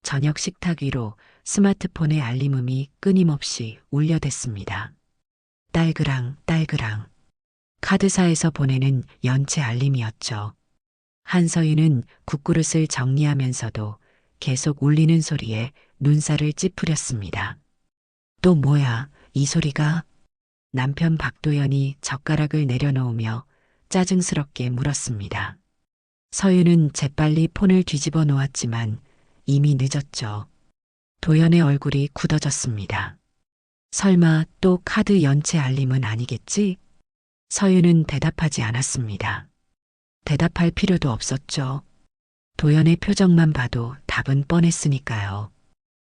저녁 식탁 위로 스마트폰의 알림음이 끊임없이 울려댔습니다. 딸그랑 딸그랑. 카드사에서 보내는 연체 알림이었죠. 한서윤은 국그릇을 정리하면서도 계속 울리는 소리에 눈살을 찌푸렸습니다. 또 뭐야, 이 소리가? 남편 박도연이 젓가락을 내려놓으며 짜증스럽게 물었습니다. 서윤은 재빨리 폰을 뒤집어 놓았지만 이미 늦었죠. 도연의 얼굴이 굳어졌습니다. 설마 또 카드 연체 알림은 아니겠지? 서윤은 대답하지 않았습니다. 대답할 필요도 없었죠. 도연의 표정만 봐도 답은 뻔했으니까요.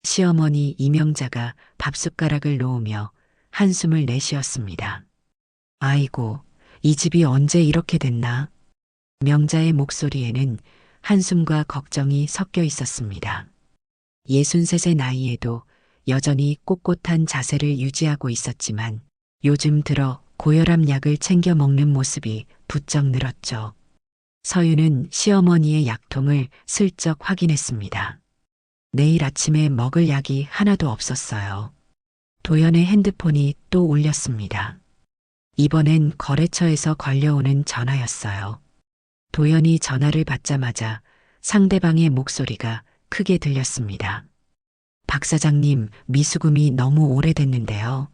시어머니 이명자가 밥숟가락을 놓으며 한숨을 내쉬었습니다. 아이고, 이 집이 언제 이렇게 됐나? 명자의 목소리에는 한숨과 걱정이 섞여 있었습니다. 63세 나이에도 여전히 꼿꼿한 자세를 유지하고 있었지만 요즘 들어 고혈압 약을 챙겨 먹는 모습이 부쩍 늘었죠. 서윤은 시어머니의 약통을 슬쩍 확인했습니다. 내일 아침에 먹을 약이 하나도 없었어요. 도연의 핸드폰이 또 울렸습니다. 이번엔 거래처에서 걸려오는 전화였어요. 도연이 전화를 받자마자 상대방의 목소리가 크게 들렸습니다. 박 사장님, 미수금이 너무 오래됐는데요.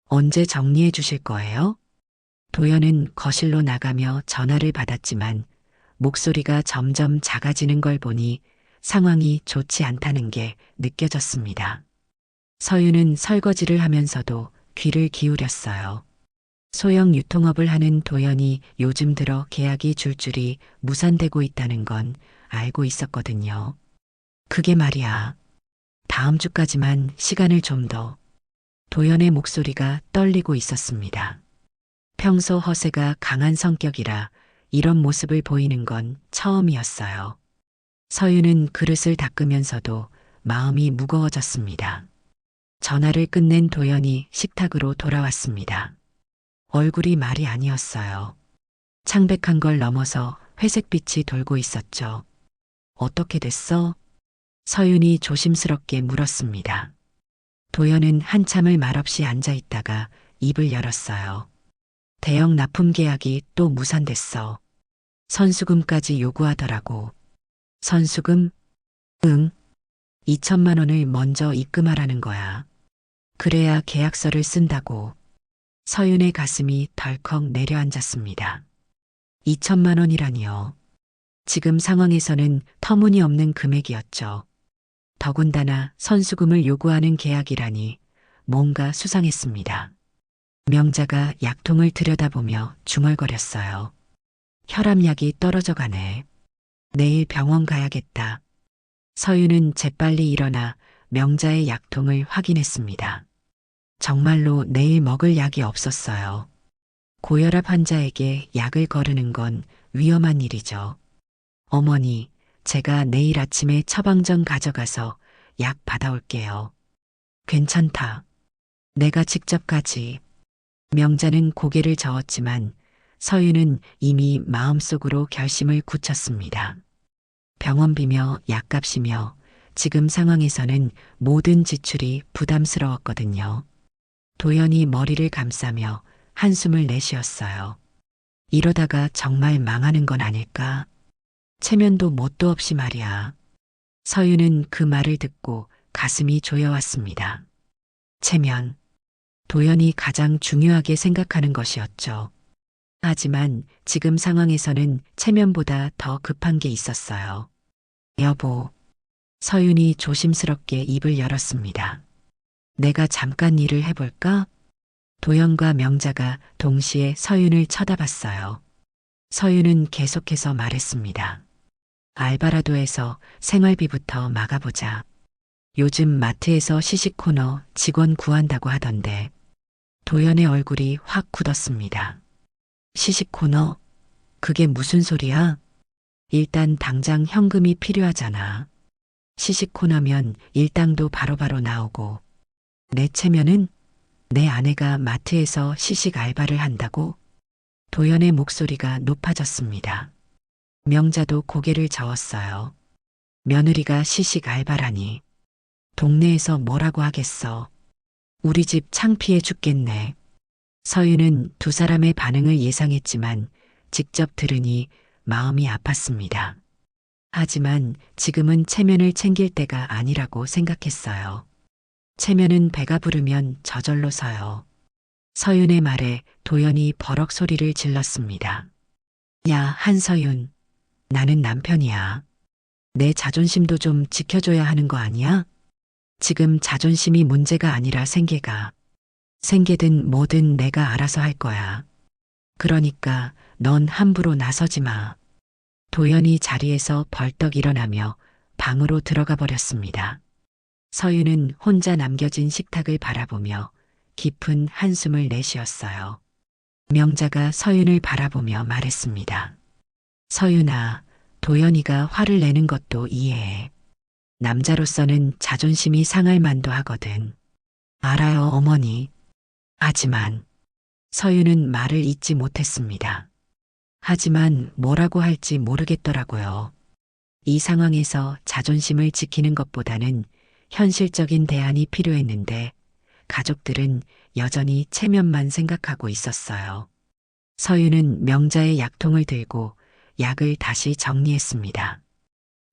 언제 정리해 주실 거예요? 도연은 거실로 나가며 전화를 받았지만 목소리가 점점 작아지는 걸 보니 상황이 좋지 않다는 게 느껴졌습니다. 서윤은 설거지를 하면서도 귀를 기울였어요. 소형 유통업을 하는 도연이 요즘 들어 계약이 줄줄이 무산되고 있다는 건 알고 있었거든요. 그게 말이야. 다음 주까지만 시간을 좀 더. 도연의 목소리가 떨리고 있었습니다. 평소 허세가 강한 성격이라 이런 모습을 보이는 건 처음이었어요. 서윤은 그릇을 닦으면서도 마음이 무거워졌습니다. 전화를 끝낸 도연이 식탁으로 돌아왔습니다. 얼굴이 말이 아니었어요. 창백한 걸 넘어서 회색빛이 돌고 있었죠. 어떻게 됐어? 서윤이 조심스럽게 물었습니다. 도연은 한참을 말없이 앉아 있다가 입을 열었어요. 대형 납품 계약이 또 무산됐어. 선수금까지 요구하더라고. 선수금? 응. 2천만 원을 먼저 입금하라는 거야. 그래야 계약서를 쓴다고. 서윤의 가슴이 덜컥 내려앉았습니다. 2천만 원이라니요. 지금 상황에서는 터무니없는 금액이었죠. 더군다나 선수금을 요구하는 계약이라니 뭔가 수상했습니다. 명자가 약통을 들여다보며 중얼거렸어요. 혈압약이 떨어져 가네. 내일 병원 가야겠다. 서윤은 재빨리 일어나 명자의 약통을 확인했습니다. 정말로 내일 먹을 약이 없었어요. 고혈압 환자에게 약을 거르는 건 위험한 일이죠. 어머니, 제가 내일 아침에 처방전 가져가서 약 받아올게요. 괜찮다. 내가 직접 가지. 명자는 고개를 저었지만 서윤은 이미 마음속으로 결심을 굳혔습니다. 병원비며 약값이며 지금 상황에서는 모든 지출이 부담스러웠거든요. 도연이 머리를 감싸며 한숨을 내쉬었어요. 이러다가 정말 망하는 건 아닐까? 체면도 뭣도 없이 말이야. 서윤은 그 말을 듣고 가슴이 조여왔습니다. 체면. 도연이 가장 중요하게 생각하는 것이었죠. 하지만 지금 상황에서는 체면보다 더 급한 게 있었어요. 여보. 서윤이 조심스럽게 입을 열었습니다. 내가 잠깐 일을 해볼까? 도연과 명자가 동시에 서윤을 쳐다봤어요. 서윤은 계속해서 말했습니다. 알바라도 해서 생활비부터 막아보자. 요즘 마트에서 시식 코너 직원 구한다고 하던데. 도연의 얼굴이 확 굳었습니다. 시식 코너? 그게 무슨 소리야? 일단 당장 현금이 필요하잖아. 시식 코너면 일당도 바로바로 나오고. 내 체면은? 내 아내가 마트에서 시식 알바를 한다고? 도연의 목소리가 높아졌습니다. 명자도 고개를 저었어요. 며느리가 시식 알바라니. 동네에서 뭐라고 하겠어. 우리 집 창피해 죽겠네. 서윤은 두 사람의 반응을 예상했지만 직접 들으니 마음이 아팠습니다. 하지만 지금은 체면을 챙길 때가 아니라고 생각했어요. 체면은 배가 부르면 저절로 서요. 서윤의 말에 도연이 버럭 소리를 질렀습니다. 야, 한서윤. 나는 남편이야. 내 자존심도 좀 지켜줘야 하는 거 아니야? 지금 자존심이 문제가 아니라 생계가. 생계든 뭐든 내가 알아서 할 거야. 그러니까 넌 함부로 나서지 마. 도연이 자리에서 벌떡 일어나며 방으로 들어가 버렸습니다. 서윤은 혼자 남겨진 식탁을 바라보며 깊은 한숨을 내쉬었어요. 명자가 서윤을 바라보며 말했습니다. 서윤아, 도연이가 화를 내는 것도 이해해. 남자로서는 자존심이 상할 만도 하거든. 알아요, 어머니. 하지만 서윤은 말을 잇지 못했습니다. 하지만 뭐라고 할지 모르겠더라고요. 이 상황에서 자존심을 지키는 것보다는 현실적인 대안이 필요했는데 가족들은 여전히 체면만 생각하고 있었어요. 서윤은 명자의 약통을 들고 약을 다시 정리했습니다.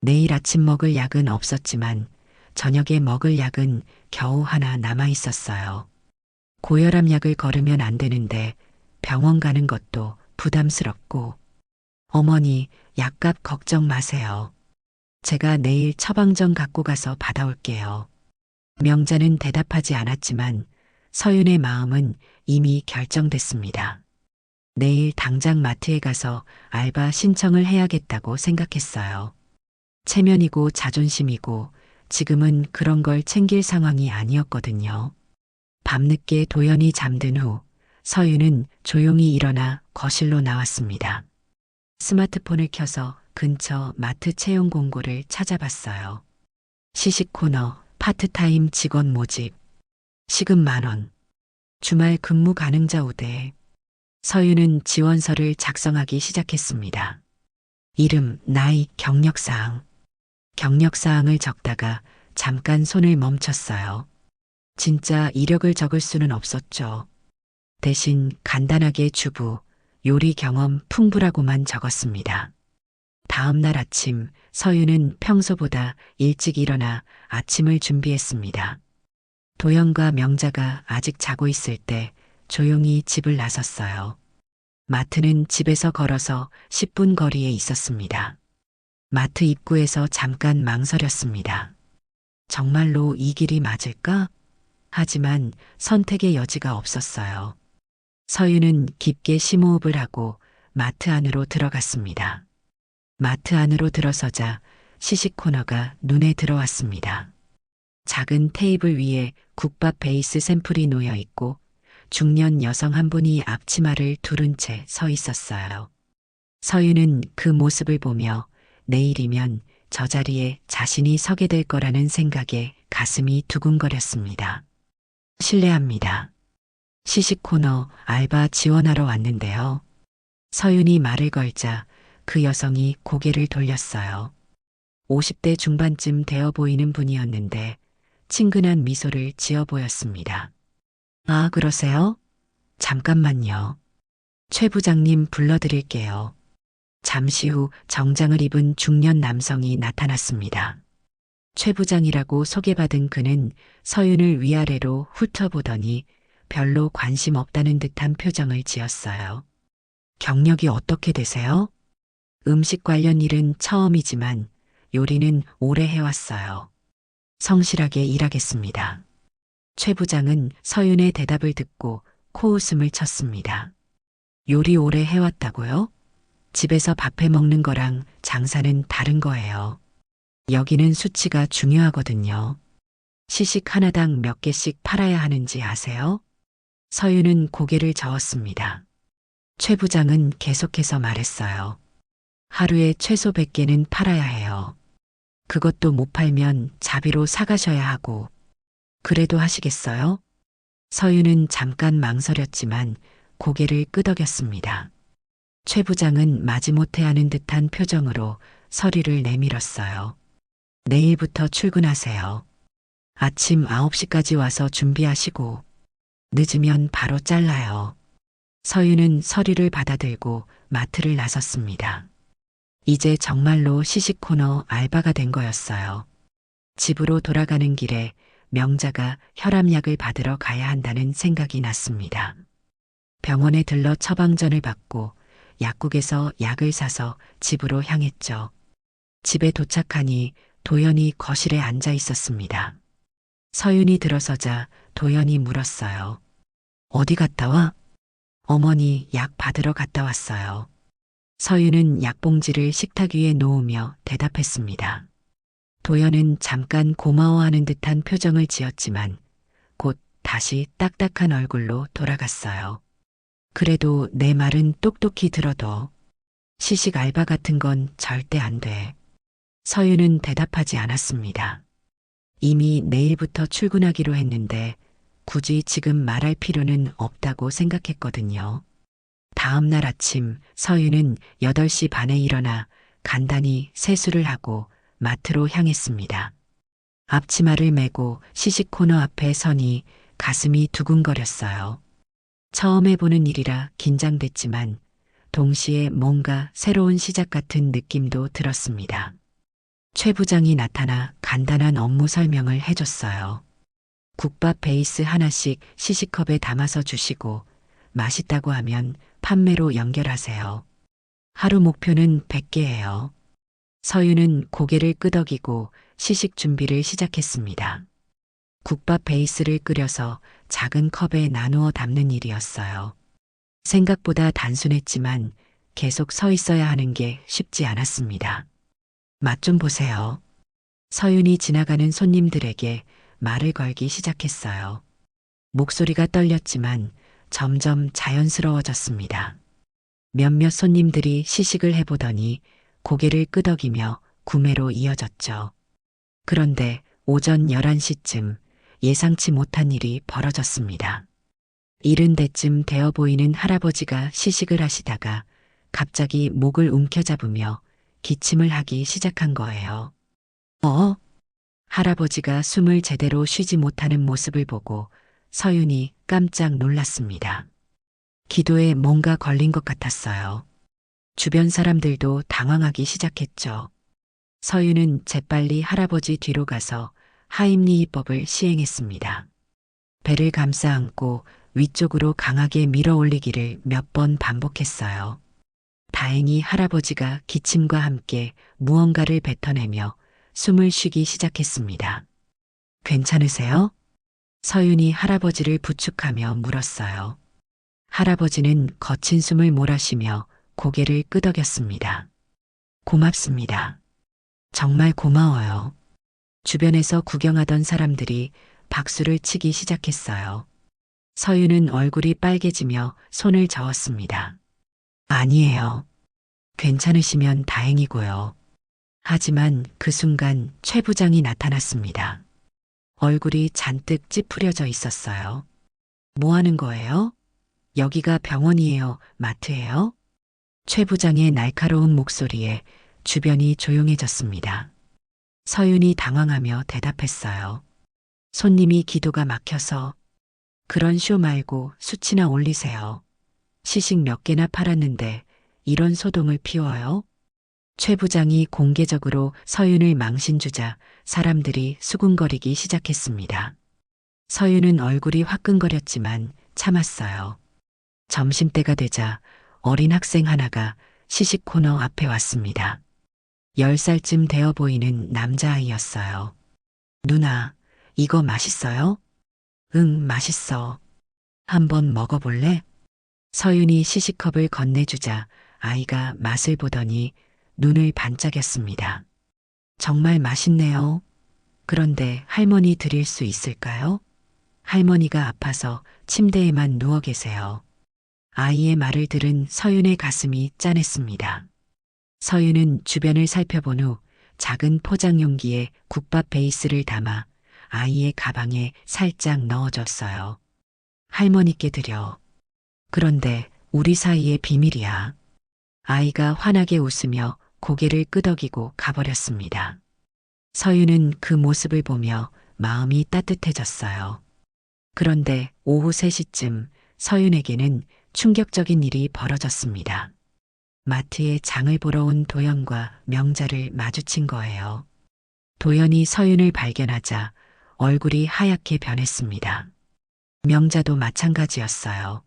내일 아침 먹을 약은 없었지만 저녁에 먹을 약은 겨우 하나 남아 있었어요. 고혈압 약을 걸으면 안 되는데 병원 가는 것도 부담스럽고. 어머니, 약값 걱정 마세요. 제가 내일 처방전 갖고 가서 받아올게요. 명자는 대답하지 않았지만 서윤의 마음은 이미 결정됐습니다. 내일 당장 마트에 가서 알바 신청을 해야겠다고 생각했어요. 체면이고 자존심이고 지금은 그런 걸 챙길 상황이 아니었거든요. 밤늦게 도연이 잠든 후 서윤은 조용히 일어나 거실로 나왔습니다. 스마트폰을 켜서 근처 마트 채용 공고를 찾아봤어요. 시식 코너, 파트타임 직원 모집, 시급 10,000원, 주말 근무 가능자 우대. 서윤은 지원서를 작성하기 시작했습니다. 이름, 나이, 경력사항. 경력사항을 적다가 잠깐 손을 멈췄어요. 진짜 이력을 적을 수는 없었죠. 대신 간단하게 주부, 요리 경험 풍부라고만 적었습니다. 다음 날 아침 서윤은 평소보다 일찍 일어나 아침을 준비했습니다. 도연과 명자가 아직 자고 있을 때 조용히 집을 나섰어요. 마트는 집에서 걸어서 10분 거리에 있었습니다. 마트 입구에서 잠깐 망설였습니다. 정말로 이 길이 맞을까? 하지만 선택의 여지가 없었어요. 서윤은 깊게 심호흡을 하고 마트 안으로 들어갔습니다. 마트 안으로 들어서자 시식 코너가 눈에 들어왔습니다. 작은 테이블 위에 국밥 베이스 샘플이 놓여 있고 중년 여성 한 분이 앞치마를 두른 채 서 있었어요. 서윤은 그 모습을 보며 내일이면 저 자리에 자신이 서게 될 거라는 생각에 가슴이 두근거렸습니다. 실례합니다. 시식 코너 알바 지원하러 왔는데요. 서윤이 말을 걸자 그 여성이 고개를 돌렸어요. 50대 중반쯤 되어 보이는 분이었는데 친근한 미소를 지어 보였습니다. 아, 그러세요? 잠깐만요. 최 부장님 불러드릴게요. 잠시 후 정장을 입은 중년 남성이 나타났습니다. 최 부장이라고 소개받은 그는 서윤을 위아래로 훑어보더니 별로 관심 없다는 듯한 표정을 지었어요. 경력이 어떻게 되세요? 음식 관련 일은 처음이지만 요리는 오래 해왔어요. 성실하게 일하겠습니다. 최 부장은 서윤의 대답을 듣고 코웃음을 쳤습니다. 요리 오래 해왔다고요? 집에서 밥해 먹는 거랑 장사는 다른 거예요. 여기는 수치가 중요하거든요. 시식 하나당 몇 개씩 팔아야 하는지 아세요? 서윤은 고개를 저었습니다. 최 부장은 계속해서 말했어요. 하루에 최소 100개는 팔아야 해요. 그것도 못 팔면 자비로 사가셔야 하고. 그래도 하시겠어요? 서윤은 잠깐 망설였지만 고개를 끄덕였습니다. 최 부장은 마지못해 하는 듯한 표정으로 서류를 내밀었어요. 내일부터 출근하세요. 아침 9시까지 와서 준비하시고 늦으면 바로 잘라요. 서윤은 서류를 받아들고 마트를 나섰습니다. 이제 정말로 시식 코너 알바가 된 거였어요. 집으로 돌아가는 길에 명자가 혈압약을 받으러 가야 한다는 생각이 났습니다. 병원에 들러 처방전을 받고 약국에서 약을 사서 집으로 향했죠. 집에 도착하니 도연이 거실에 앉아 있었습니다. 서윤이 들어서자 도연이 물었어요. 어디 갔다 와? 어머니 약 받으러 갔다 왔어요. 서윤은 약봉지를 식탁 위에 놓으며 대답했습니다. 도연은 잠깐 고마워하는 듯한 표정을 지었지만 곧 다시 딱딱한 얼굴로 돌아갔어요. 그래도 내 말은 똑똑히 들어도 시식 알바 같은 건 절대 안 돼. 서윤은 대답하지 않았습니다. 이미 내일부터 출근하기로 했는데 굳이 지금 말할 필요는 없다고 생각했거든요. 다음 날 아침 서윤은 8시 반에 일어나 간단히 세수를 하고 마트로 향했습니다. 앞치마를 메고 시식 코너 앞에 서니 가슴이 두근거렸어요. 처음 해보는 일이라 긴장됐지만 동시에 뭔가 새로운 시작 같은 느낌도 들었습니다. 최 부장이 나타나 간단한 업무 설명을 해줬어요. 국밥 베이스 하나씩 시식컵에 담아서 주시고 맛있다고 하면 판매로 연결하세요. 하루 목표는 100개예요. 서윤은 고개를 끄덕이고 시식 준비를 시작했습니다. 국밥 베이스를 끓여서 작은 컵에 나누어 담는 일이었어요. 생각보다 단순했지만 계속 서 있어야 하는 게 쉽지 않았습니다. 맛 좀 보세요. 서윤이 지나가는 손님들에게 말을 걸기 시작했어요. 목소리가 떨렸지만 점점 자연스러워졌습니다. 몇몇 손님들이 시식을 해보더니 고개를 끄덕이며 구매로 이어졌죠. 그런데 오전 11시쯤 예상치 못한 일이 벌어졌습니다. 이른 때쯤 되어 보이는 할아버지가 시식을 하시다가 갑자기 목을 움켜잡으며 기침을 하기 시작한 거예요. 할아버지가 숨을 제대로 쉬지 못하는 모습을 보고 서윤이 깜짝 놀랐습니다. 기도에 뭔가 걸린 것 같았어요. 주변 사람들도 당황하기 시작했죠. 서윤은 재빨리 할아버지 뒤로 가서 하임리히법을 시행했습니다. 배를 감싸 안고 위쪽으로 강하게 밀어 올리기를 몇 번 반복했어요. 다행히 할아버지가 기침과 함께 무언가를 뱉어내며 숨을 쉬기 시작했습니다. 괜찮으세요? 서윤이 할아버지를 부축하며 물었어요. 할아버지는 거친 숨을 몰아쉬며 고개를 끄덕였습니다. 고맙습니다. 정말 고마워요. 주변에서 구경하던 사람들이 박수를 치기 시작했어요. 서윤은 얼굴이 빨개지며 손을 저었습니다. 아니에요. 괜찮으시면 다행이고요. 하지만 그 순간 최 부장이 나타났습니다. 얼굴이 잔뜩 찌푸려져 있었어요. 뭐 하는 거예요? 여기가 병원이에요, 마트예요? 최 부장의 날카로운 목소리에 주변이 조용해졌습니다. 서윤이 당황하며 대답했어요. 손님이 기도가 막혀서. 그런 쇼 말고 수치나 올리세요. 시식 몇 개나 팔았는데 이런 소동을 피워요? 최 부장이 공개적으로 서윤을 망신주자 사람들이 수군거리기 시작했습니다. 서윤은 얼굴이 화끈거렸지만 참았어요. 점심때가 되자 어린 학생 하나가 시식 코너 앞에 왔습니다. 10살쯤 되어 보이는 남자아이였어요. 누나, 이거 맛있어요? 응, 맛있어. 한번 먹어볼래? 서윤이 시식컵을 건네주자 아이가 맛을 보더니 눈을 반짝였습니다. 정말 맛있네요. 그런데 할머니 드릴 수 있을까요? 할머니가 아파서 침대에만 누워 계세요. 아이의 말을 들은 서윤의 가슴이 짠했습니다. 서윤은 주변을 살펴본 후 작은 포장 용기에 국밥 베이스를 담아 아이의 가방에 살짝 넣어줬어요. 할머니께 드려. 그런데 우리 사이의 비밀이야. 아이가 환하게 웃으며 고개를 끄덕이고 가버렸습니다. 서윤은 그 모습을 보며 마음이 따뜻해졌어요. 그런데 오후 3시쯤 서윤에게는 충격적인 일이 벌어졌습니다. 마트에 장을 보러 온 도연과 명자를 마주친 거예요. 도연이 서윤을 발견하자 얼굴이 하얗게 변했습니다. 명자도 마찬가지였어요.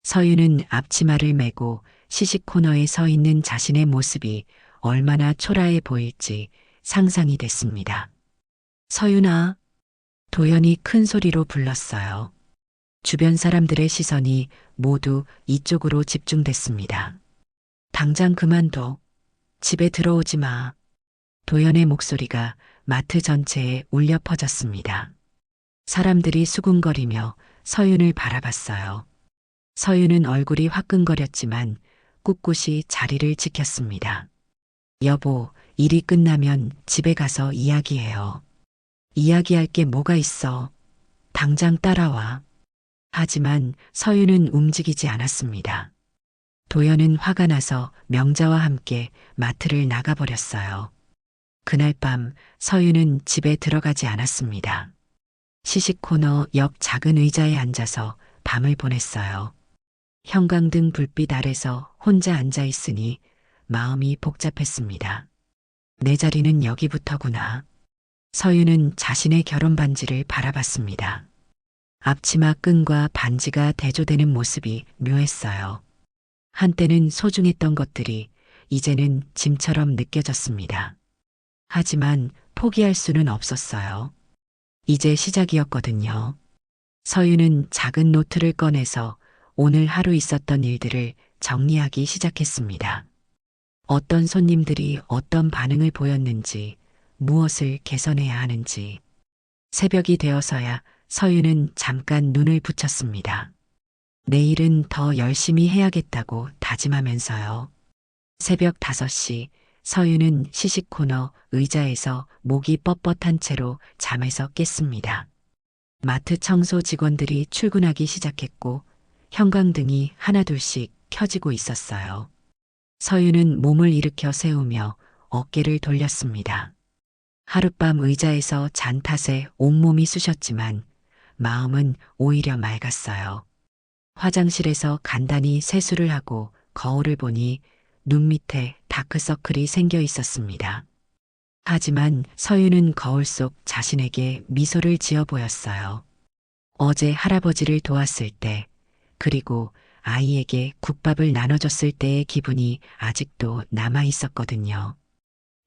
서윤은 앞치마를 메고 시식 코너에 서 있는 자신의 모습이 얼마나 초라해 보일지 상상이 됐습니다. 서윤아, 도연이 큰 소리로 불렀어요. 주변 사람들의 시선이 모두 이쪽으로 집중됐습니다. 당장 그만둬. 집에 들어오지 마. 도연의 목소리가 마트 전체에 울려 퍼졌습니다. 사람들이 수군거리며 서윤을 바라봤어요. 서윤은 얼굴이 화끈거렸지만 꿋꿋이 자리를 지켰습니다. 여보, 일이 끝나면 집에 가서 이야기해요. 이야기할 게 뭐가 있어. 당장 따라와. 하지만 서윤은 움직이지 않았습니다. 도연은 화가 나서 명자와 함께 마트를 나가버렸어요. 그날 밤 서윤은 집에 들어가지 않았습니다. 시식 코너 옆 작은 의자에 앉아서 밤을 보냈어요. 형광등 불빛 아래서 혼자 앉아 있으니 마음이 복잡했습니다. 내 자리는 여기부터구나. 서윤은 자신의 결혼 반지를 바라봤습니다. 앞치마 끈과 반지가 대조되는 모습이 묘했어요. 한때는 소중했던 것들이 이제는 짐처럼 느껴졌습니다. 하지만 포기할 수는 없었어요. 이제 시작이었거든요. 서윤은 작은 노트를 꺼내서 오늘 하루 있었던 일들을 정리하기 시작했습니다. 어떤 손님들이 어떤 반응을 보였는지, 무엇을 개선해야 하는지. 새벽이 되어서야 서윤은 잠깐 눈을 붙였습니다. 내일은 더 열심히 해야겠다고 다짐하면서요. 새벽 5시 서윤은 시식 코너 의자에서 목이 뻣뻣한 채로 잠에서 깼습니다. 마트 청소 직원들이 출근하기 시작했고 형광등이 하나둘씩 켜지고 있었어요. 서윤은 몸을 일으켜 세우며 어깨를 돌렸습니다. 하룻밤 의자에서 잔 탓에 온몸이 쑤셨지만 마음은 오히려 맑았어요. 화장실에서 간단히 세수를 하고 거울을 보니 눈 밑에 다크서클이 생겨 있었습니다. 하지만 서윤은 거울 속 자신에게 미소를 지어 보였어요. 어제 할아버지를 도왔을 때, 그리고 아이에게 국밥을 나눠줬을 때의 기분이 아직도 남아 있었거든요.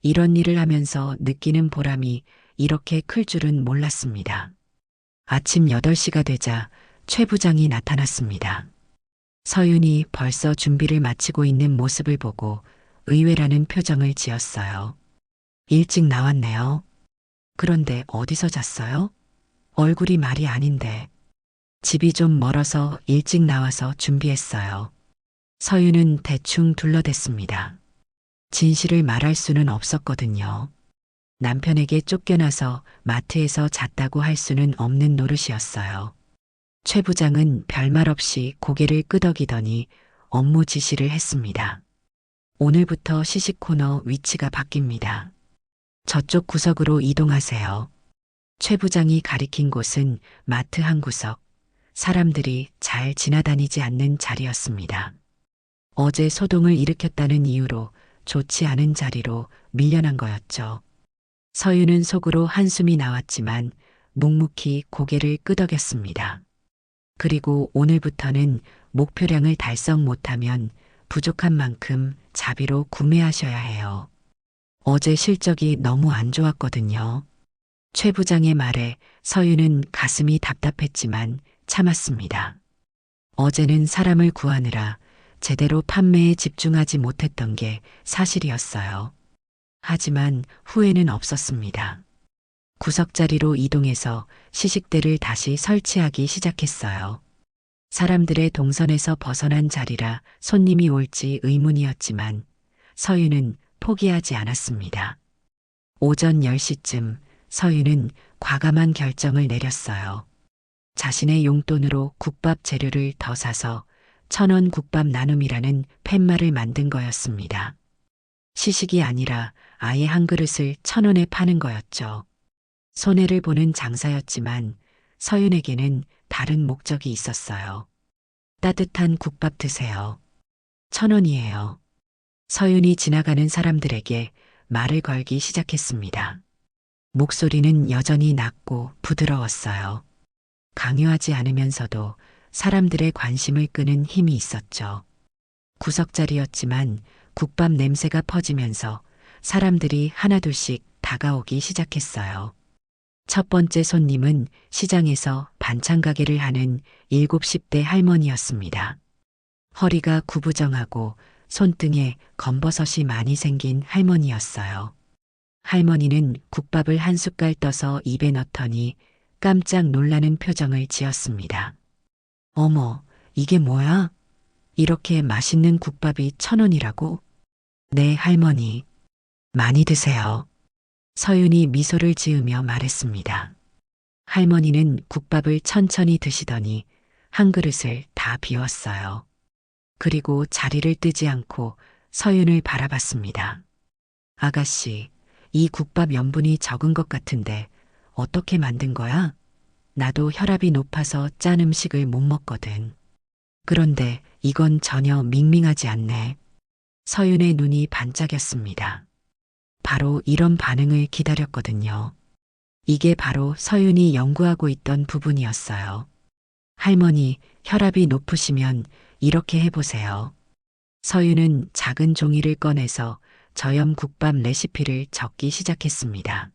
이런 일을 하면서 느끼는 보람이 이렇게 클 줄은 몰랐습니다. 아침 8시가 되자 최 부장이 나타났습니다. 서윤이 벌써 준비를 마치고 있는 모습을 보고 의외라는 표정을 지었어요. 일찍 나왔네요. 그런데 어디서 잤어요? 얼굴이 말이 아닌데. 집이 좀 멀어서 일찍 나와서 준비했어요. 서윤은 대충 둘러댔습니다. 진실을 말할 수는 없었거든요. 남편에게 쫓겨나서 마트에서 잤다고 할 수는 없는 노릇이었어요. 최 부장은 별말 없이 고개를 끄덕이더니 업무 지시를 했습니다. 오늘부터 시식 코너 위치가 바뀝니다. 저쪽 구석으로 이동하세요. 최 부장이 가리킨 곳은 마트 한 구석, 사람들이 잘 지나다니지 않는 자리였습니다. 어제 소동을 일으켰다는 이유로 좋지 않은 자리로 밀려난 거였죠. 서윤은 속으로 한숨이 나왔지만 묵묵히 고개를 끄덕였습니다. 그리고 오늘부터는 목표량을 달성 못하면 부족한 만큼 자비로 구매하셔야 해요. 어제 실적이 너무 안 좋았거든요. 최 부장의 말에 서윤은 가슴이 답답했지만 참았습니다. 어제는 사람을 구하느라 제대로 판매에 집중하지 못했던 게 사실이었어요. 하지만 후회는 없었습니다. 구석자리로 이동해서 시식대를 다시 설치하기 시작했어요. 사람들의 동선에서 벗어난 자리라 손님이 올지 의문이었지만 서윤은 포기하지 않았습니다. 오전 10시쯤 서윤은 과감한 결정을 내렸어요. 자신의 용돈으로 국밥 재료를 더 사서 1,000원 국밥 나눔이라는 팻말을 만든 거였습니다. 시식이 아니라 아예 한 그릇을 1,000원에 파는 거였죠. 손해를 보는 장사였지만 서윤에게는 다른 목적이 있었어요. 따뜻한 국밥 드세요. 1,000원이에요. 서윤이 지나가는 사람들에게 말을 걸기 시작했습니다. 목소리는 여전히 낮고 부드러웠어요. 강요하지 않으면서도 사람들의 관심을 끄는 힘이 있었죠. 구석자리였지만 국밥 냄새가 퍼지면서 사람들이 하나둘씩 다가오기 시작했어요. 첫 번째 손님은 시장에서 반찬 가게를 하는 70, 10대 할머니였습니다. 허리가 구부정하고 손등에 검버섯이 많이 생긴 할머니였어요. 할머니는 국밥을 한 숟갈 떠서 입에 넣더니 깜짝 놀라는 표정을 지었습니다. 어머, 이게 뭐야? 이렇게 맛있는 국밥이 1,000원이라고? 네, 할머니. 많이 드세요. 서윤이 미소를 지으며 말했습니다. 할머니는 국밥을 천천히 드시더니 한 그릇을 다 비웠어요. 그리고 자리를 뜨지 않고 서윤을 바라봤습니다. 아가씨, 이 국밥 염분이 적은 것 같은데 어떻게 만든 거야? 나도 혈압이 높아서 짠 음식을 못 먹거든. 그런데 이건 전혀 밍밍하지 않네. 서윤의 눈이 반짝였습니다. 바로 이런 반응을 기다렸거든요. 이게 바로 서윤이 연구하고 있던 부분이었어요. 할머니, 혈압이 높으시면 이렇게 해보세요. 서윤은 작은 종이를 꺼내서 저염 국밥 레시피를 적기 시작했습니다.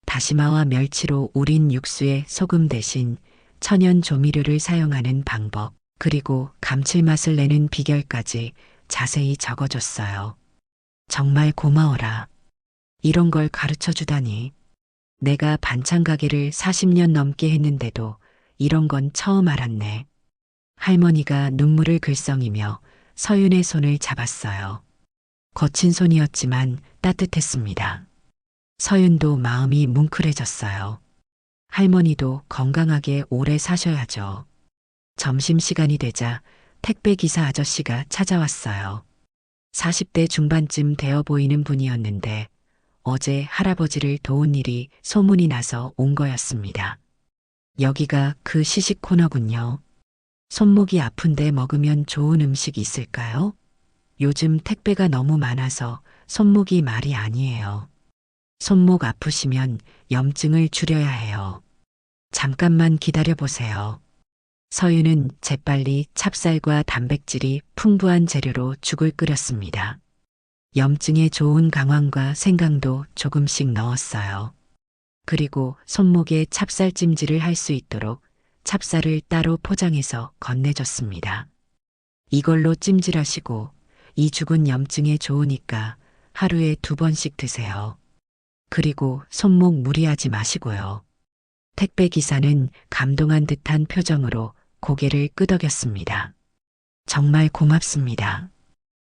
다시마와 멸치로 우린 육수에 소금 대신 천연 조미료를 사용하는 방법, 그리고 감칠맛을 내는 비결까지 자세히 적어줬어요. 정말 고마워라. 이런 걸 가르쳐 주다니. 내가 반찬 가게를 40년 넘게 했는데도 이런 건 처음 알았네. 할머니가 눈물을 글썽이며 서윤의 손을 잡았어요. 거친 손이었지만 따뜻했습니다. 서윤도 마음이 뭉클해졌어요. 할머니도 건강하게 오래 사셔야죠. 점심시간이 되자 택배기사 아저씨가 찾아왔어요. 40대 중반쯤 되어 보이는 분이었는데 어제 할아버지를 도운 일이 소문이 나서 온 거였습니다. 여기가 그 시식 코너군요. 손목이 아픈데 먹으면 좋은 음식 있을까요? 요즘 택배가 너무 많아서 손목이 말이 아니에요. 손목 아프시면 염증을 줄여야 해요. 잠깐만 기다려보세요. 서윤은 재빨리 찹쌀과 단백질이 풍부한 재료로 죽을 끓였습니다. 염증에 좋은 강황과 생강도 조금씩 넣었어요. 그리고 손목에 찹쌀찜질을 할 수 있도록 찹쌀을 따로 포장해서 건네줬습니다. 이걸로 찜질하시고 이 죽은 염증에 좋으니까 하루에 2번씩 드세요. 그리고 손목 무리하지 마시고요. 택배 기사는 감동한 듯한 표정으로 고개를 끄덕였습니다. 정말 고맙습니다.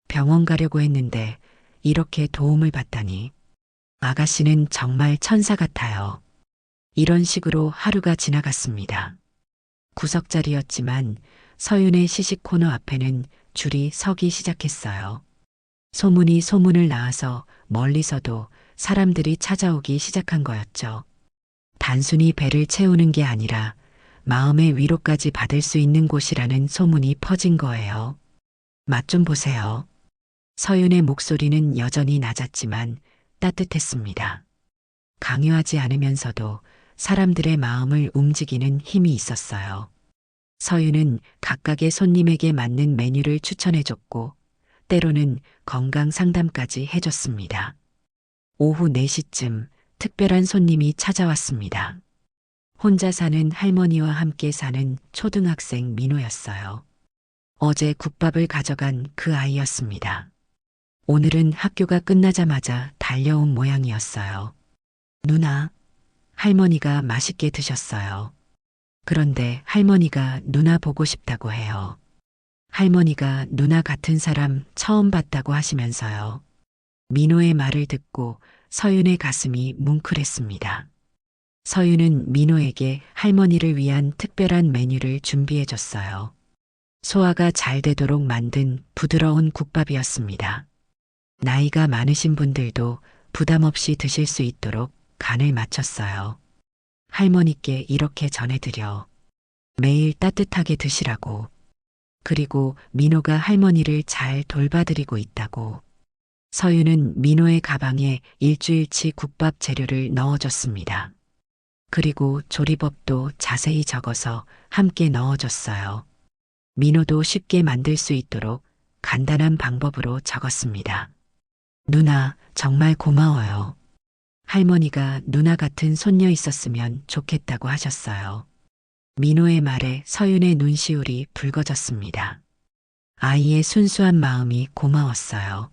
병원 가려고 했는데 이렇게 도움을 받다니. 아가씨는 정말 천사 같아요. 이런 식으로 하루가 지나갔습니다. 구석자리였지만 서윤의 시식 코너 앞에는 줄이 서기 시작했어요. 소문이 소문을 낳아서 멀리서도 사람들이 찾아오기 시작한 거였죠. 단순히 배를 채우는 게 아니라 마음의 위로까지 받을 수 있는 곳이라는 소문이 퍼진 거예요. 맛 좀 보세요. 서윤의 목소리는 여전히 낮았지만 따뜻했습니다. 강요하지 않으면서도 사람들의 마음을 움직이는 힘이 있었어요. 서윤은 각각의 손님에게 맞는 메뉴를 추천해줬고 때로는 건강 상담까지 해줬습니다. 오후 4시쯤 특별한 손님이 찾아왔습니다. 혼자 사는 할머니와 함께 사는 초등학생 민호였어요. 어제 국밥을 가져간 그 아이였습니다. 오늘은 학교가 끝나자마자 달려온 모양이었어요. 누나, 할머니가 맛있게 드셨어요. 그런데 할머니가 누나 보고 싶다고 해요. 할머니가 누나 같은 사람 처음 봤다고 하시면서요. 민호의 말을 듣고 서윤의 가슴이 뭉클했습니다. 서윤은 민호에게 할머니를 위한 특별한 메뉴를 준비해줬어요. 소화가 잘 되도록 만든 부드러운 국밥이었습니다. 나이가 많으신 분들도 부담 없이 드실 수 있도록 간을 맞췄어요. 할머니께 이렇게 전해드려. 매일 따뜻하게 드시라고. 그리고 민호가 할머니를 잘 돌봐드리고 있다고. 서윤은 민호의 가방에 일주일치 국밥 재료를 넣어줬습니다. 그리고 조리법도 자세히 적어서 함께 넣어줬어요. 민호도 쉽게 만들 수 있도록 간단한 방법으로 적었습니다. 누나, 정말 고마워요. 할머니가 누나 같은 손녀 있었으면 좋겠다고 하셨어요. 민호의 말에 서윤의 눈시울이 붉어졌습니다. 아이의 순수한 마음이 고마웠어요.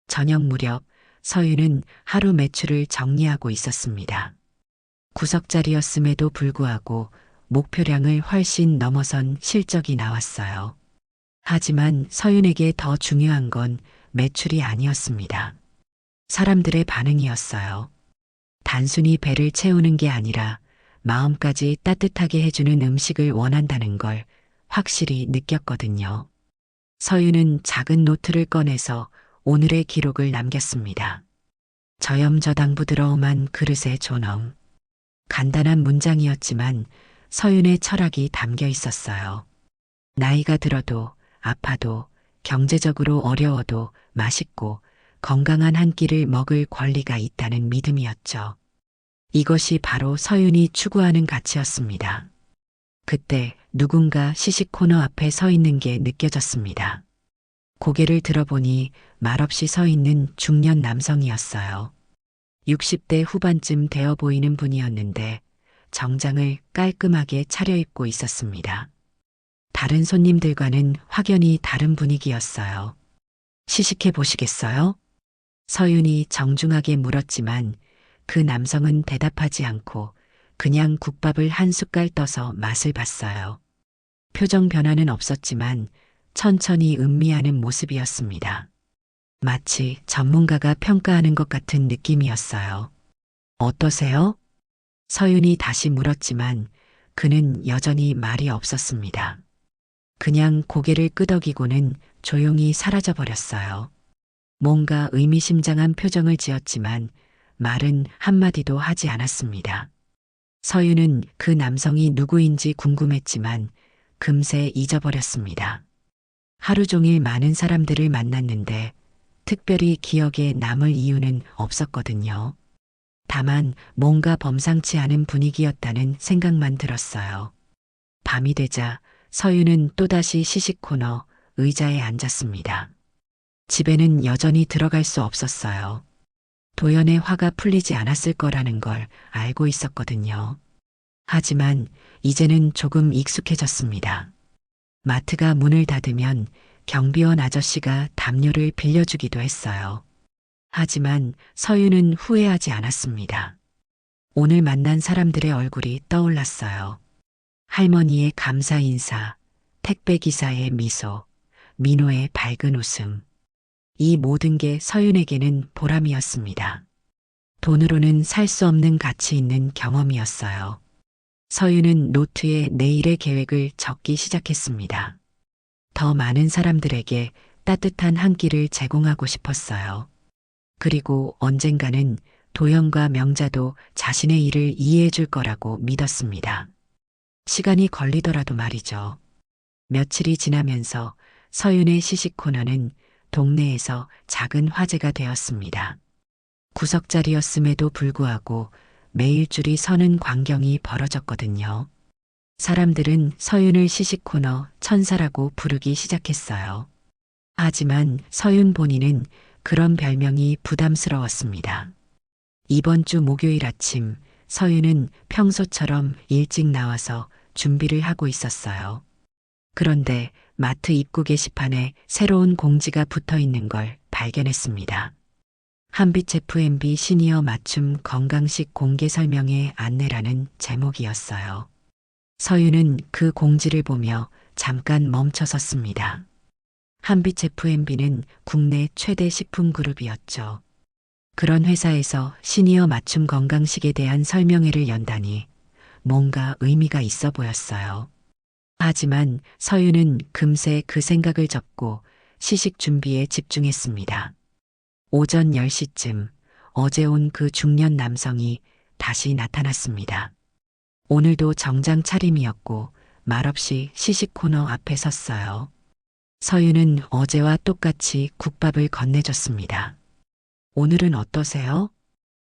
저녁 무렵 서윤은 하루 매출을 정리하고 있었습니다. 구석자리였음에도 불구하고 목표량을 훨씬 넘어선 실적이 나왔어요. 하지만 서윤에게 더 중요한 건 매출이 아니었습니다. 사람들의 반응이었어요. 단순히 배를 채우는 게 아니라 마음까지 따뜻하게 해주는 음식을 원한다는 걸 확실히 느꼈거든요. 서윤은 작은 노트를 꺼내서 오늘의 기록을 남겼습니다. 저염저당 부드러움한 그릇의 존엄. 간단한 문장이었지만 서윤의 철학이 담겨 있었어요. 나이가 들어도 아파도 경제적으로 어려워도 맛있고 건강한 한 끼를 먹을 권리가 있다는 믿음이었죠. 이것이 바로 서윤이 추구하는 가치였습니다. 그때 누군가 시식 코너 앞에 서 있는 게 느껴졌습니다. 고개를 들어보니 말없이 서 있는 중년 남성이었어요. 60대 후반쯤 되어 보이는 분이었는데 정장을 깔끔하게 차려입고 있었습니다. 다른 손님들과는 확연히 다른 분위기였어요. 시식해 보시겠어요? 서윤이 정중하게 물었지만 그 남성은 대답하지 않고 그냥 국밥을 한 숟갈 떠서 맛을 봤어요. 표정 변화는 없었지만 천천히 음미하는 모습이었습니다. 마치 전문가가 평가하는 것 같은 느낌이었어요. 어떠세요? 서윤이 다시 물었지만 그는 여전히 말이 없었습니다. 그냥 고개를 끄덕이고는 조용히 사라져버렸어요. 뭔가 의미심장한 표정을 지었지만 말은 한마디도 하지 않았습니다. 서윤은 그 남성이 누구인지 궁금했지만 금세 잊어버렸습니다. 하루 종일 많은 사람들을 만났는데 특별히 기억에 남을 이유는 없었거든요. 다만 뭔가 범상치 않은 분위기였다는 생각만 들었어요. 밤이 되자 서윤은 또다시 시식 코너 의자에 앉았습니다. 집에는 여전히 들어갈 수 없었어요. 도연의 화가 풀리지 않았을 거라는 걸 알고 있었거든요. 하지만 이제는 조금 익숙해졌습니다. 마트가 문을 닫으면 경비원 아저씨가 담요를 빌려주기도 했어요. 하지만 서윤은 후회하지 않았습니다. 오늘 만난 사람들의 얼굴이 떠올랐어요. 할머니의 감사 인사, 택배기사의 미소, 민호의 밝은 웃음. 이 모든 게 서윤에게는 보람이었습니다. 돈으로는 살 수 없는 가치 있는 경험이었어요. 서윤은 노트에 내일의 계획을 적기 시작했습니다. 더 많은 사람들에게 따뜻한 한 끼를 제공하고 싶었어요. 그리고 언젠가는 도영과 명자도 자신의 일을 이해해 줄 거라고 믿었습니다. 시간이 걸리더라도 말이죠. 며칠이 지나면서 서윤의 시식 코너는 동네에서 작은 화제가 되었습니다. 구석자리였음에도 불구하고 매일 줄이 서는 광경이 벌어졌거든요. 사람들은 서윤을 시식 코너 천사라고 부르기 시작했어요. 하지만 서윤 본인은 그런 별명이 부담스러웠습니다. 이번 주 목요일 아침 서윤은 평소처럼 일찍 나와서 준비를 하고 있었어요. 그런데 마트 입구 게시판에 새로운 공지가 붙어 있는 걸 발견했습니다. 한빛 F&B 시니어 맞춤 건강식 공개 설명회 안내라는 제목이었어요. 서윤은 그 공지를 보며 잠깐 멈춰섰습니다. 한빛 F&B는 국내 최대 식품 그룹이었죠. 그런 회사에서 시니어 맞춤 건강식에 대한 설명회를 연다니 뭔가 의미가 있어 보였어요. 하지만 서윤은 금세 그 생각을 접고 시식 준비에 집중했습니다. 오전 10시쯤 어제 온 그 중년 남성이 다시 나타났습니다. 오늘도 정장 차림이었고 말없이 시식 코너 앞에 섰어요. 서윤은 어제와 똑같이 국밥을 건네줬습니다. 오늘은 어떠세요?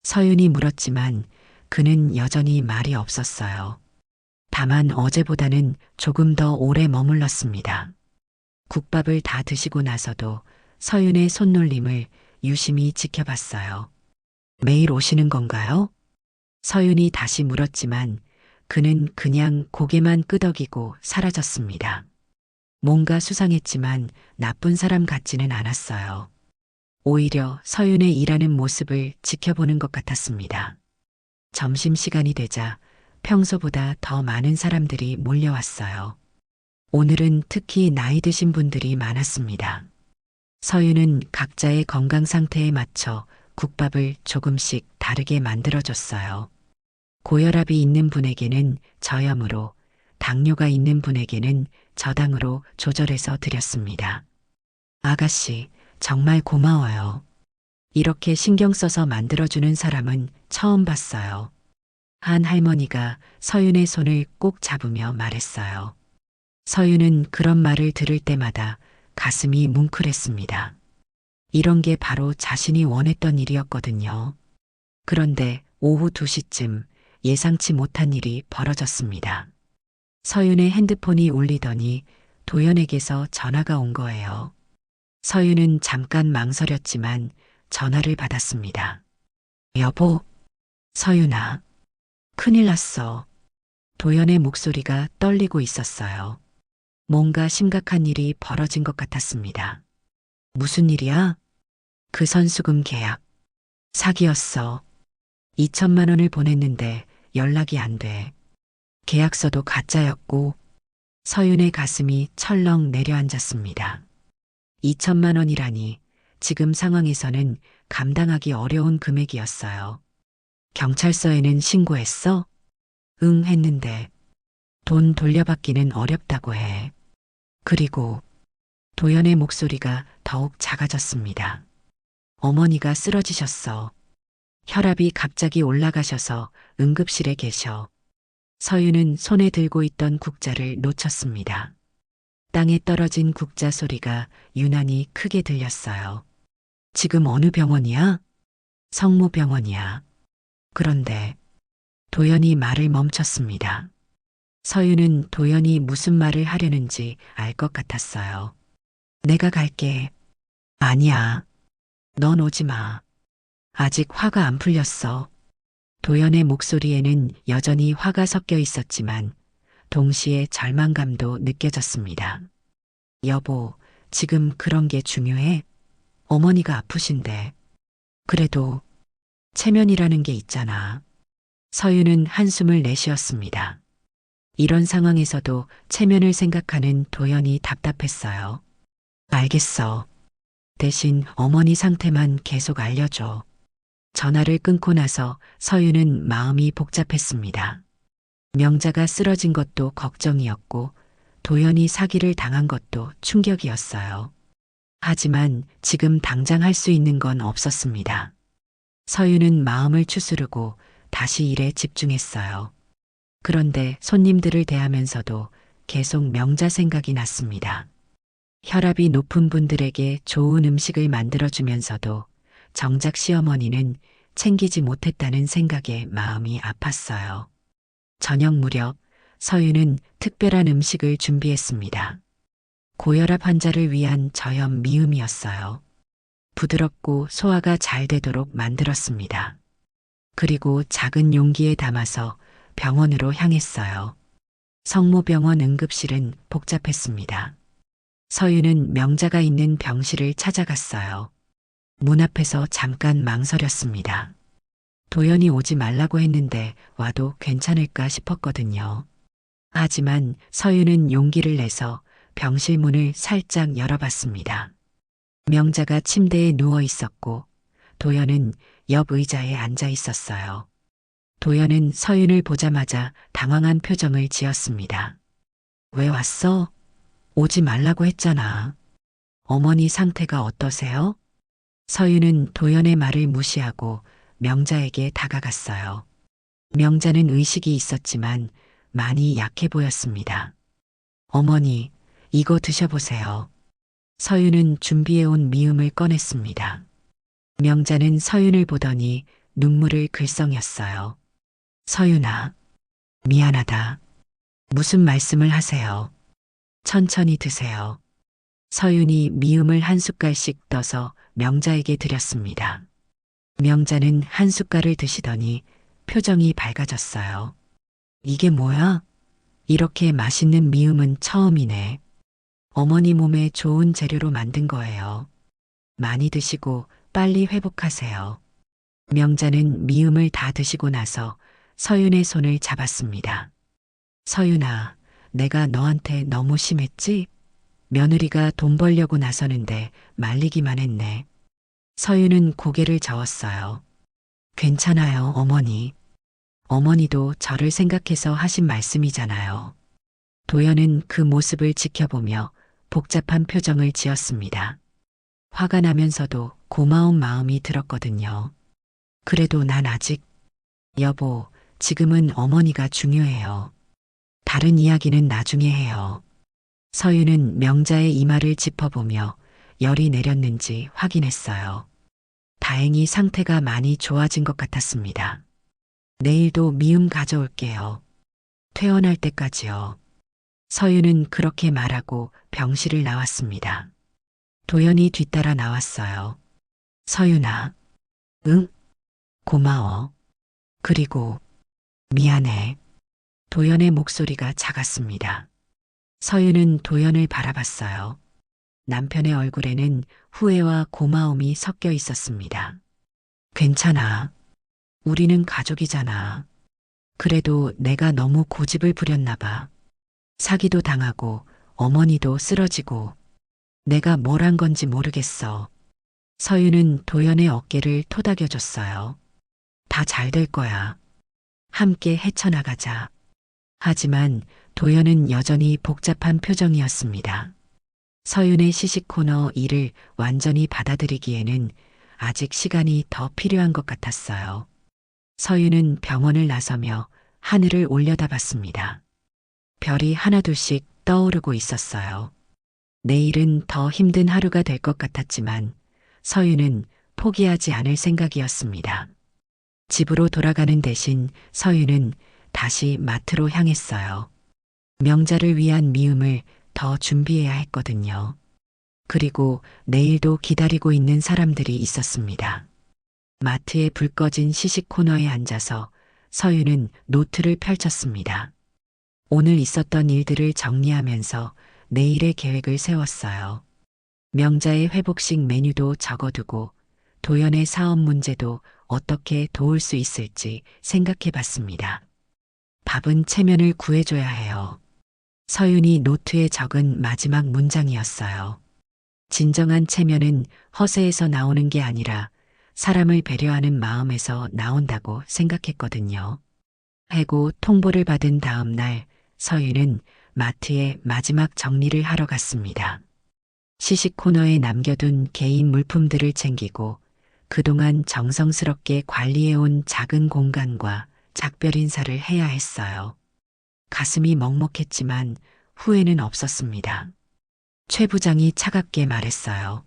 서윤이 물었지만 그는 여전히 말이 없었어요. 다만 어제보다는 조금 더 오래 머물렀습니다. 국밥을 다 드시고 나서도 서윤의 손놀림을 유심히 지켜봤어요. 매일 오시는 건가요? 서윤이 다시 물었지만 그는 그냥 고개만 끄덕이고 사라졌습니다. 뭔가 수상했지만 나쁜 사람 같지는 않았어요. 오히려 서윤의 일하는 모습을 지켜보는 것 같았습니다. 점심시간이 되자 평소보다 더 많은 사람들이 몰려왔어요. 오늘은 특히 나이 드신 분들이 많았습니다. 서윤은 각자의 건강 상태에 맞춰 국밥을 조금씩 다르게 만들어줬어요. 고혈압이 있는 분에게는 저염으로, 당뇨가 있는 분에게는 저당으로 조절해서 드렸습니다. 아가씨, 정말 고마워요. 이렇게 신경 써서 만들어주는 사람은 처음 봤어요. 한 할머니가 서윤의 손을 꼭 잡으며 말했어요. 서윤은 그런 말을 들을 때마다 가슴이 뭉클했습니다. 이런 게 바로 자신이 원했던 일이었거든요. 그런데 오후 2시쯤 예상치 못한 일이 벌어졌습니다. 서윤의 핸드폰이 울리더니 도연에게서 전화가 온 거예요. 서윤은 잠깐 망설였지만 전화를 받았습니다. 여보, 서윤아, 큰일 났어. 도연의 목소리가 떨리고 있었어요. 뭔가 심각한 일이 벌어진 것 같았습니다. 무슨 일이야? 그 선수금 계약. 사기였어. 2천만 원을 보냈는데 연락이 안 돼. 계약서도 가짜였고 서윤의 가슴이 철렁 내려앉았습니다. 2천만 원이라니 지금 상황에서는 감당하기 어려운 금액이었어요. 경찰서에는 신고했어? 응 했는데 돈 돌려받기는 어렵다고 해. 그리고 도연의 목소리가 더욱 작아졌습니다. 어머니가 쓰러지셨어. 혈압이 갑자기 올라가셔서 응급실에 계셔. 서윤은 손에 들고 있던 국자를 놓쳤습니다. 땅에 떨어진 국자 소리가 유난히 크게 들렸어요. 지금 어느 병원이야? 성모병원이야. 그런데 도연이 말을 멈췄습니다. 서윤은 도연이 무슨 말을 하려는지 알 것 같았어요. 내가 갈게. 아니야. 넌 오지 마. 아직 화가 안 풀렸어. 도연의 목소리에는 여전히 화가 섞여 있었지만 동시에 절망감도 느껴졌습니다. 여보, 지금 그런 게 중요해? 어머니가 아프신데. 그래도 체면이라는 게 있잖아. 서윤은 한숨을 내쉬었습니다. 이런 상황에서도 체면을 생각하는 도연이 답답했어요. 알겠어. 대신 어머니 상태만 계속 알려줘. 전화를 끊고 나서 서윤은 마음이 복잡했습니다. 명자가 쓰러진 것도 걱정이었고 도연이 사기를 당한 것도 충격이었어요. 하지만 지금 당장 할 수 있는 건 없었습니다. 서윤은 마음을 추스르고 다시 일에 집중했어요. 그런데 손님들을 대하면서도 계속 명자 생각이 났습니다. 혈압이 높은 분들에게 좋은 음식을 만들어주면서도 정작 시어머니는 챙기지 못했다는 생각에 마음이 아팠어요. 저녁 무렵 서윤은 특별한 음식을 준비했습니다. 고혈압 환자를 위한 저염 미음이었어요. 부드럽고 소화가 잘 되도록 만들었습니다. 그리고 작은 용기에 담아서 병원으로 향했어요. 성모병원 응급실은 복잡했습니다. 서윤은 명자가 있는 병실을 찾아갔어요. 문 앞에서 잠깐 망설였습니다. 도연이 오지 말라고 했는데 와도 괜찮을까 싶었거든요. 하지만 서윤은 용기를 내서 병실 문을 살짝 열어봤습니다. 명자가 침대에 누워 있었고 도연은 옆 의자에 앉아 있었어요. 도연은 서윤을 보자마자 당황한 표정을 지었습니다. 왜 왔어? 오지 말라고 했잖아. 어머니 상태가 어떠세요? 서윤은 도연의 말을 무시하고 명자에게 다가갔어요. 명자는 의식이 있었지만 많이 약해 보였습니다. 어머니, 이거 드셔보세요. 서윤은 준비해온 미음을 꺼냈습니다. 명자는 서윤을 보더니 눈물을 글썽였어요. 서윤아, 미안하다. 무슨 말씀을 하세요? 천천히 드세요. 서윤이 미음을 한 숟갈씩 떠서 명자에게 드렸습니다. 명자는 한 숟갈을 드시더니 표정이 밝아졌어요. 이게 뭐야? 이렇게 맛있는 미음은 처음이네. 어머니 몸에 좋은 재료로 만든 거예요. 많이 드시고 빨리 회복하세요. 명자는 미음을 다 드시고 나서 서윤의 손을 잡았습니다. 서윤아, 내가 너한테 너무 심했지? 며느리가 돈 벌려고 나서는데 말리기만 했네. 서윤은 고개를 저었어요. 괜찮아요, 어머니. 어머니도 저를 생각해서 하신 말씀이잖아요. 도연은 그 모습을 지켜보며 복잡한 표정을 지었습니다. 화가 나면서도 고마운 마음이 들었거든요. 그래도 난 아직, 여보, 지금은 어머니가 중요해요. 다른 이야기는 나중에 해요. 서윤은 명자의 이마를 짚어보며 열이 내렸는지 확인했어요. 다행히 상태가 많이 좋아진 것 같았습니다. 내일도 미음 가져올게요. 퇴원할 때까지요. 서윤은 그렇게 말하고 병실을 나왔습니다. 도연이 뒤따라 나왔어요. 서윤아, 응? 고마워. 그리고 미안해. 도연의 목소리가 작았습니다. 서윤은 도연을 바라봤어요. 남편의 얼굴에는 후회와 고마움이 섞여 있었습니다. 괜찮아. 우리는 가족이잖아. 그래도 내가 너무 고집을 부렸나 봐. 사기도 당하고 어머니도 쓰러지고 내가 뭘 한 건지 모르겠어. 서윤은 도연의 어깨를 토닥여줬어요. 다 잘 될 거야. 함께 헤쳐나가자. 하지만 도연은 여전히 복잡한 표정이었습니다. 서윤의 시식 코너 일을 완전히 받아들이기에는 아직 시간이 더 필요한 것 같았어요. 서윤은 병원을 나서며 하늘을 올려다봤습니다. 별이 하나둘씩 떠오르고 있었어요. 내일은 더 힘든 하루가 될 것 같았지만 서윤은 포기하지 않을 생각이었습니다. 집으로 돌아가는 대신 서윤은 다시 마트로 향했어요. 명자를 위한 미음을 더 준비해야 했거든요. 그리고 내일도 기다리고 있는 사람들이 있었습니다. 마트에 불 꺼진 시식 코너에 앉아서 서윤은 노트를 펼쳤습니다. 오늘 있었던 일들을 정리하면서 내일의 계획을 세웠어요. 명자의 회복식 메뉴도 적어두고 도연의 사업 문제도 어떻게 도울 수 있을지 생각해 봤습니다. 밥은 체면을 구해줘야 해요. 서윤이 노트에 적은 마지막 문장이었어요. 진정한 체면은 허세에서 나오는 게 아니라 사람을 배려하는 마음에서 나온다고 생각했거든요. 해고 통보를 받은 다음 날 서윤은 마트에 마지막 정리를 하러 갔습니다. 시식 코너에 남겨둔 개인 물품들을 챙기고 그동안 정성스럽게 관리해온 작은 공간과 작별 인사를 해야 했어요. 가슴이 먹먹했지만 후회는 없었습니다. 최 부장이 차갑게 말했어요.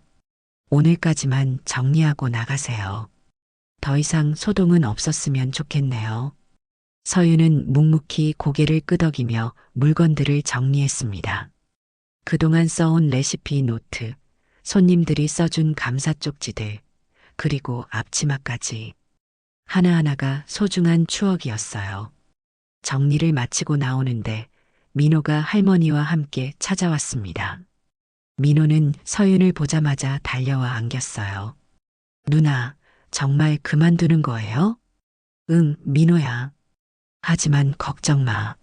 오늘까지만 정리하고 나가세요. 더 이상 소동은 없었으면 좋겠네요. 서윤은 묵묵히 고개를 끄덕이며 물건들을 정리했습니다. 그동안 써온 레시피 노트, 손님들이 써준 감사 쪽지들, 그리고 앞치마까지. 하나하나가 소중한 추억이었어요. 정리를 마치고 나오는데 민호가 할머니와 함께 찾아왔습니다. 민호는 서윤을 보자마자 달려와 안겼어요. 누나, 정말 그만두는 거예요? 응, 민호야. 하지만 걱정 마.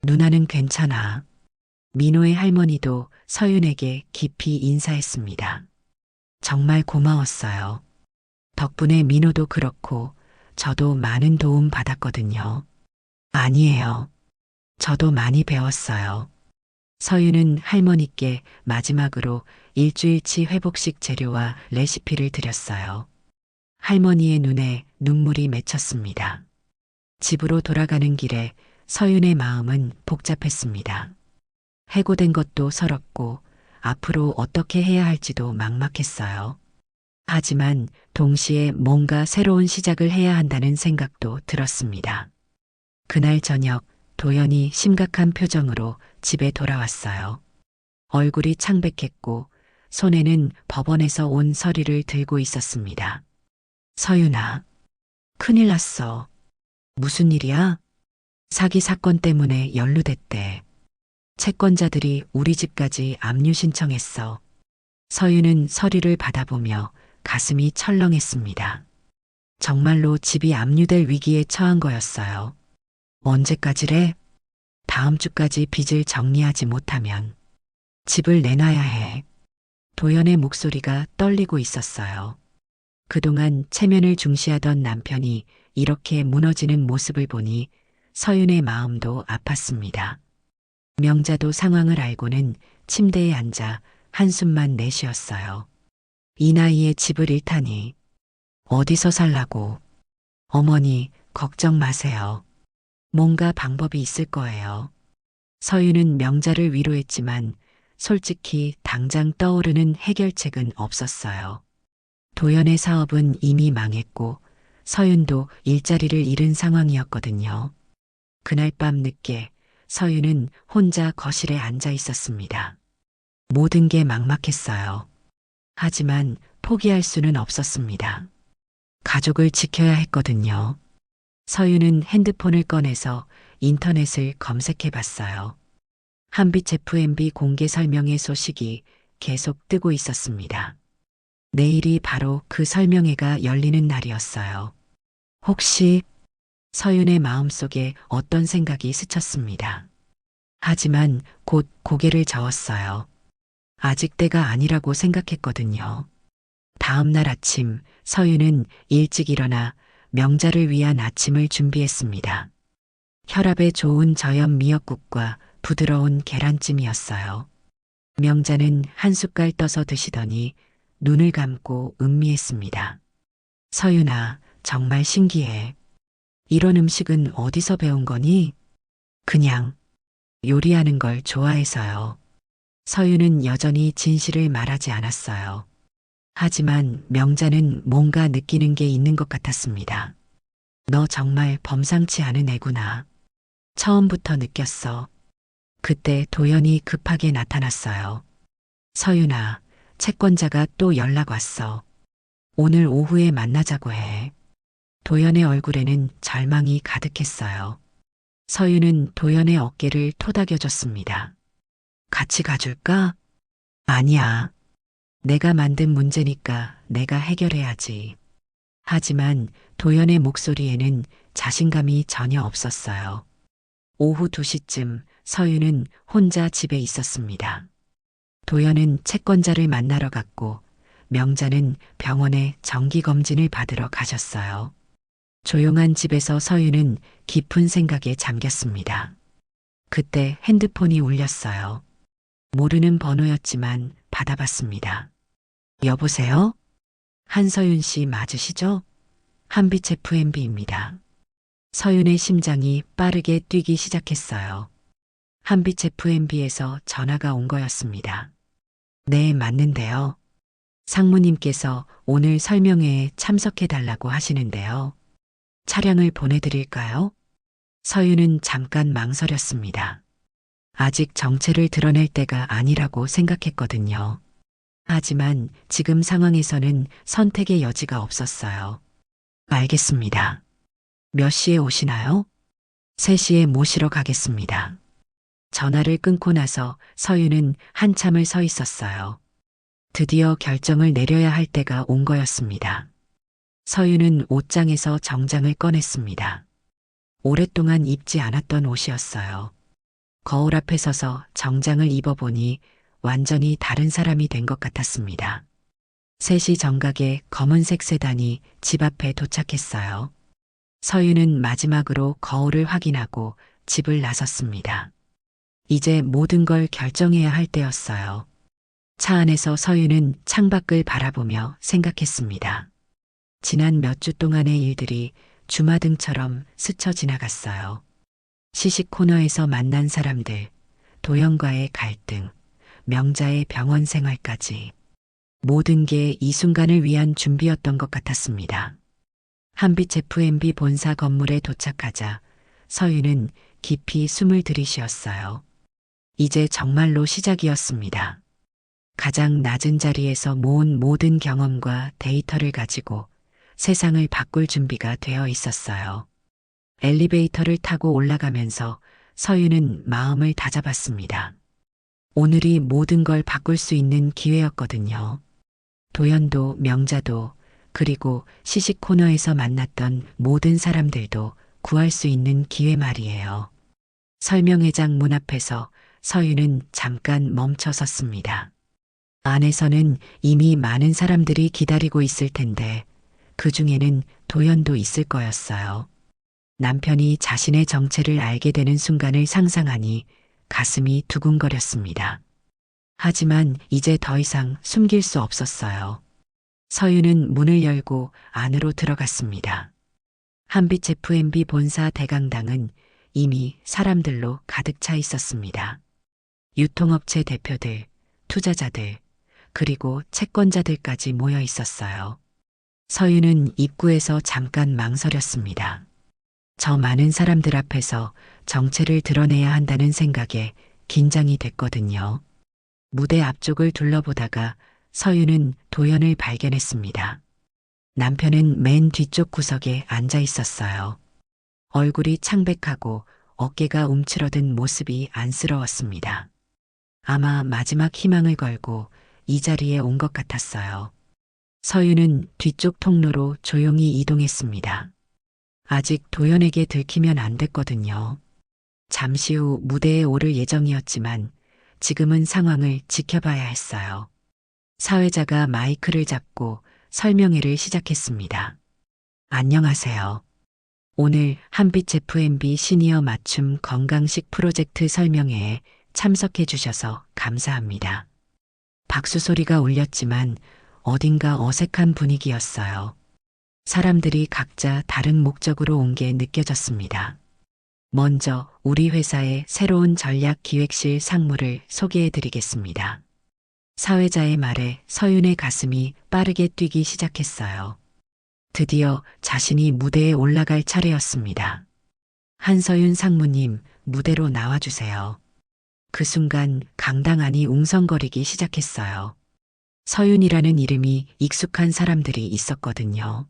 누나는 괜찮아. 민호의 할머니도 서윤에게 깊이 인사했습니다. 정말 고마웠어요. 덕분에 민호도 그렇고 저도 많은 도움 받았거든요. 아니에요. 저도 많이 배웠어요. 서윤은 할머니께 마지막으로 일주일치 회복식 재료와 레시피를 드렸어요. 할머니의 눈에 눈물이 맺혔습니다. 집으로 돌아가는 길에 서윤의 마음은 복잡했습니다. 해고된 것도 서럽고 앞으로 어떻게 해야 할지도 막막했어요. 하지만 동시에 뭔가 새로운 시작을 해야 한다는 생각도 들었습니다. 그날 저녁 도연이 심각한 표정으로 집에 돌아왔어요. 얼굴이 창백했고 손에는 법원에서 온 서류를 들고 있었습니다. 서윤아, 큰일 났어. 무슨 일이야? 사기 사건 때문에 연루됐대. 채권자들이 우리 집까지 압류 신청했어. 서윤은 서류를 받아보며 가슴이 철렁했습니다. 정말로 집이 압류될 위기에 처한 거였어요. 언제까지래? 다음 주까지 빚을 정리하지 못하면 집을 내놔야 해. 도연의 목소리가 떨리고 있었어요. 그동안 체면을 중시하던 남편이 이렇게 무너지는 모습을 보니 서윤의 마음도 아팠습니다. 명자도 상황을 알고는 침대에 앉아 한숨만 내쉬었어요. 이 나이에 집을 잃다니. 어디서 살라고. 어머니, 걱정 마세요. 뭔가 방법이 있을 거예요. 서윤은 명자를 위로했지만 솔직히 당장 떠오르는 해결책은 없었어요. 도연의 사업은 이미 망했고 서윤도 일자리를 잃은 상황이었거든요. 그날 밤 늦게 서윤은 혼자 거실에 앉아 있었습니다. 모든 게 막막했어요. 하지만 포기할 수는 없었습니다. 가족을 지켜야 했거든요. 서윤은 핸드폰을 꺼내서 인터넷을 검색해 봤어요. 한빛 F&B 공개 설명회 소식이 계속 뜨고 있었습니다. 내일이 바로 그 설명회가 열리는 날이었어요. 혹시 서윤의 마음속에 어떤 생각이 스쳤습니다. 하지만 곧 고개를 저었어요. 아직 때가 아니라고 생각했거든요. 다음 날 아침 서윤은 일찍 일어나 명자를 위한 아침을 준비했습니다. 혈압에 좋은 저염 미역국과 부드러운 계란찜이었어요. 명자는 한 숟갈 떠서 드시더니 눈을 감고 음미했습니다. 서윤아, 정말 신기해. 이런 음식은 어디서 배운 거니? 그냥 요리하는 걸 좋아해서요. 서윤은 여전히 진실을 말하지 않았어요. 하지만 명자는 뭔가 느끼는 게 있는 것 같았습니다. 너 정말 범상치 않은 애구나. 처음부터 느꼈어. 그때 도연이 급하게 나타났어요. 서윤아, 채권자가 또 연락 왔어. 오늘 오후에 만나자고 해. 도연의 얼굴에는 절망이 가득했어요. 서윤은 도연의 어깨를 토닥여줬습니다. 같이 가줄까? 아니야. 내가 만든 문제니까 내가 해결해야지. 하지만 도연의 목소리에는 자신감이 전혀 없었어요. 오후 2시쯤 서윤은 혼자 집에 있었습니다. 도연은 채권자를 만나러 갔고 명자는 병원에 정기검진을 받으러 가셨어요. 조용한 집에서 서윤은 깊은 생각에 잠겼습니다. 그때 핸드폰이 울렸어요. 모르는 번호였지만 받아봤습니다. 여보세요? 한서윤 씨 맞으시죠? 한빛 F&B입니다. 서윤의 심장이 빠르게 뛰기 시작했어요. 한빛 F&B에서 전화가 온 거였습니다. 네, 맞는데요. 상무님께서 오늘 설명회에 참석해달라고 하시는데요. 차량을 보내드릴까요? 서윤은 잠깐 망설였습니다. 아직 정체를 드러낼 때가 아니라고 생각했거든요. 하지만 지금 상황에서는 선택의 여지가 없었어요. 알겠습니다. 몇 시에 오시나요? 3시에 모시러 가겠습니다. 전화를 끊고 나서 서윤은 한참을 서 있었어요. 드디어 결정을 내려야 할 때가 온 거였습니다. 서윤은 옷장에서 정장을 꺼냈습니다. 오랫동안 입지 않았던 옷이었어요. 거울 앞에 서서 정장을 입어보니 완전히 다른 사람이 된 것 같았습니다. 3시 정각에 검은색 세단이 집 앞에 도착했어요. 서윤은 마지막으로 거울을 확인하고 집을 나섰습니다. 이제 모든 걸 결정해야 할 때였어요. 차 안에서 서윤은 창밖을 바라보며 생각했습니다. 지난 몇 주 동안의 일들이 주마등처럼 스쳐 지나갔어요. 시식 코너에서 만난 사람들, 도연과의 갈등, 명자의 병원 생활까지 모든 게 이 순간을 위한 준비였던 것 같았습니다. 한빛 F&B 본사 건물에 도착하자 서윤은 깊이 숨을 들이쉬었어요. 이제 정말로 시작이었습니다. 가장 낮은 자리에서 모은 모든 경험과 데이터를 가지고 세상을 바꿀 준비가 되어 있었어요. 엘리베이터를 타고 올라가면서 서윤은 마음을 다잡았습니다. 오늘이 모든 걸 바꿀 수 있는 기회였거든요. 도연도 명자도 그리고 시식 코너에서 만났던 모든 사람들도 구할 수 있는 기회 말이에요. 설명회장 문 앞에서 서윤은 잠깐 멈춰 섰습니다. 안에서는 이미 많은 사람들이 기다리고 있을 텐데 그 중에는 도연도 있을 거였어요. 남편이 자신의 정체를 알게 되는 순간을 상상하니 가슴이 두근거렸습니다. 하지만 이제 더 이상 숨길 수 없었어요. 서윤은 문을 열고 안으로 들어갔습니다. 한빛 F&B 본사 대강당은 이미 사람들로 가득 차 있었습니다. 유통업체 대표들, 투자자들, 그리고 채권자들까지 모여 있었어요. 서윤은 입구에서 잠깐 망설였습니다. 저 많은 사람들 앞에서 정체를 드러내야 한다는 생각에 긴장이 됐거든요. 무대 앞쪽을 둘러보다가 서윤은 도연을 발견했습니다. 남편은 맨 뒤쪽 구석에 앉아 있었어요. 얼굴이 창백하고 어깨가 움츠러든 모습이 안쓰러웠습니다. 아마 마지막 희망을 걸고 이 자리에 온 것 같았어요. 서윤은 뒤쪽 통로로 조용히 이동했습니다. 아직 도연에게 들키면 안 됐거든요. 잠시 후 무대에 오를 예정이었지만 지금은 상황을 지켜봐야 했어요. 사회자가 마이크를 잡고 설명회를 시작했습니다. 안녕하세요. 오늘 한빛 F&B 시니어 맞춤 건강식 프로젝트 설명회에 참석해 주셔서 감사합니다. 박수 소리가 울렸지만 어딘가 어색한 분위기였어요. 사람들이 각자 다른 목적으로 온 게 느껴졌습니다. 먼저 우리 회사의 새로운 전략기획실 상무를 소개해 드리겠습니다. 사회자의 말에 서윤의 가슴이 빠르게 뛰기 시작했어요. 드디어 자신이 무대에 올라갈 차례였습니다. 한서윤 상무님, 무대로 나와주세요. 그 순간 강당 안이 웅성거리기 시작했어요. 서윤이라는 이름이 익숙한 사람들이 있었거든요.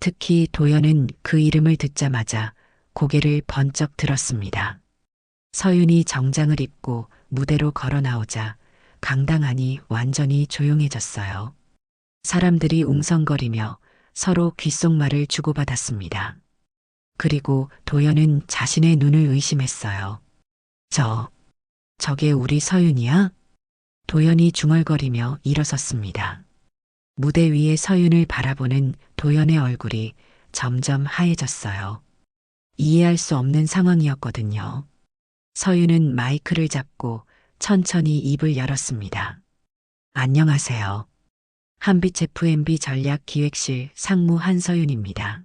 특히 도연은 그 이름을 듣자마자 고개를 번쩍 들었습니다. 서윤이 정장을 입고 무대로 걸어 나오자 강당 안이 완전히 조용해졌어요. 사람들이 웅성거리며 서로 귓속말을 주고받았습니다. 그리고 도연은 자신의 눈을 의심했어요. 저게 우리 서윤이야? 도연이 중얼거리며 일어섰습니다. 무대 위에 서윤을 바라보는 도연의 얼굴이 점점 하얘졌어요. 이해할 수 없는 상황이었거든요. 서윤은 마이크를 잡고 천천히 입을 열었습니다. 안녕하세요. 한빛 F&B 전략기획실 상무 한서윤입니다.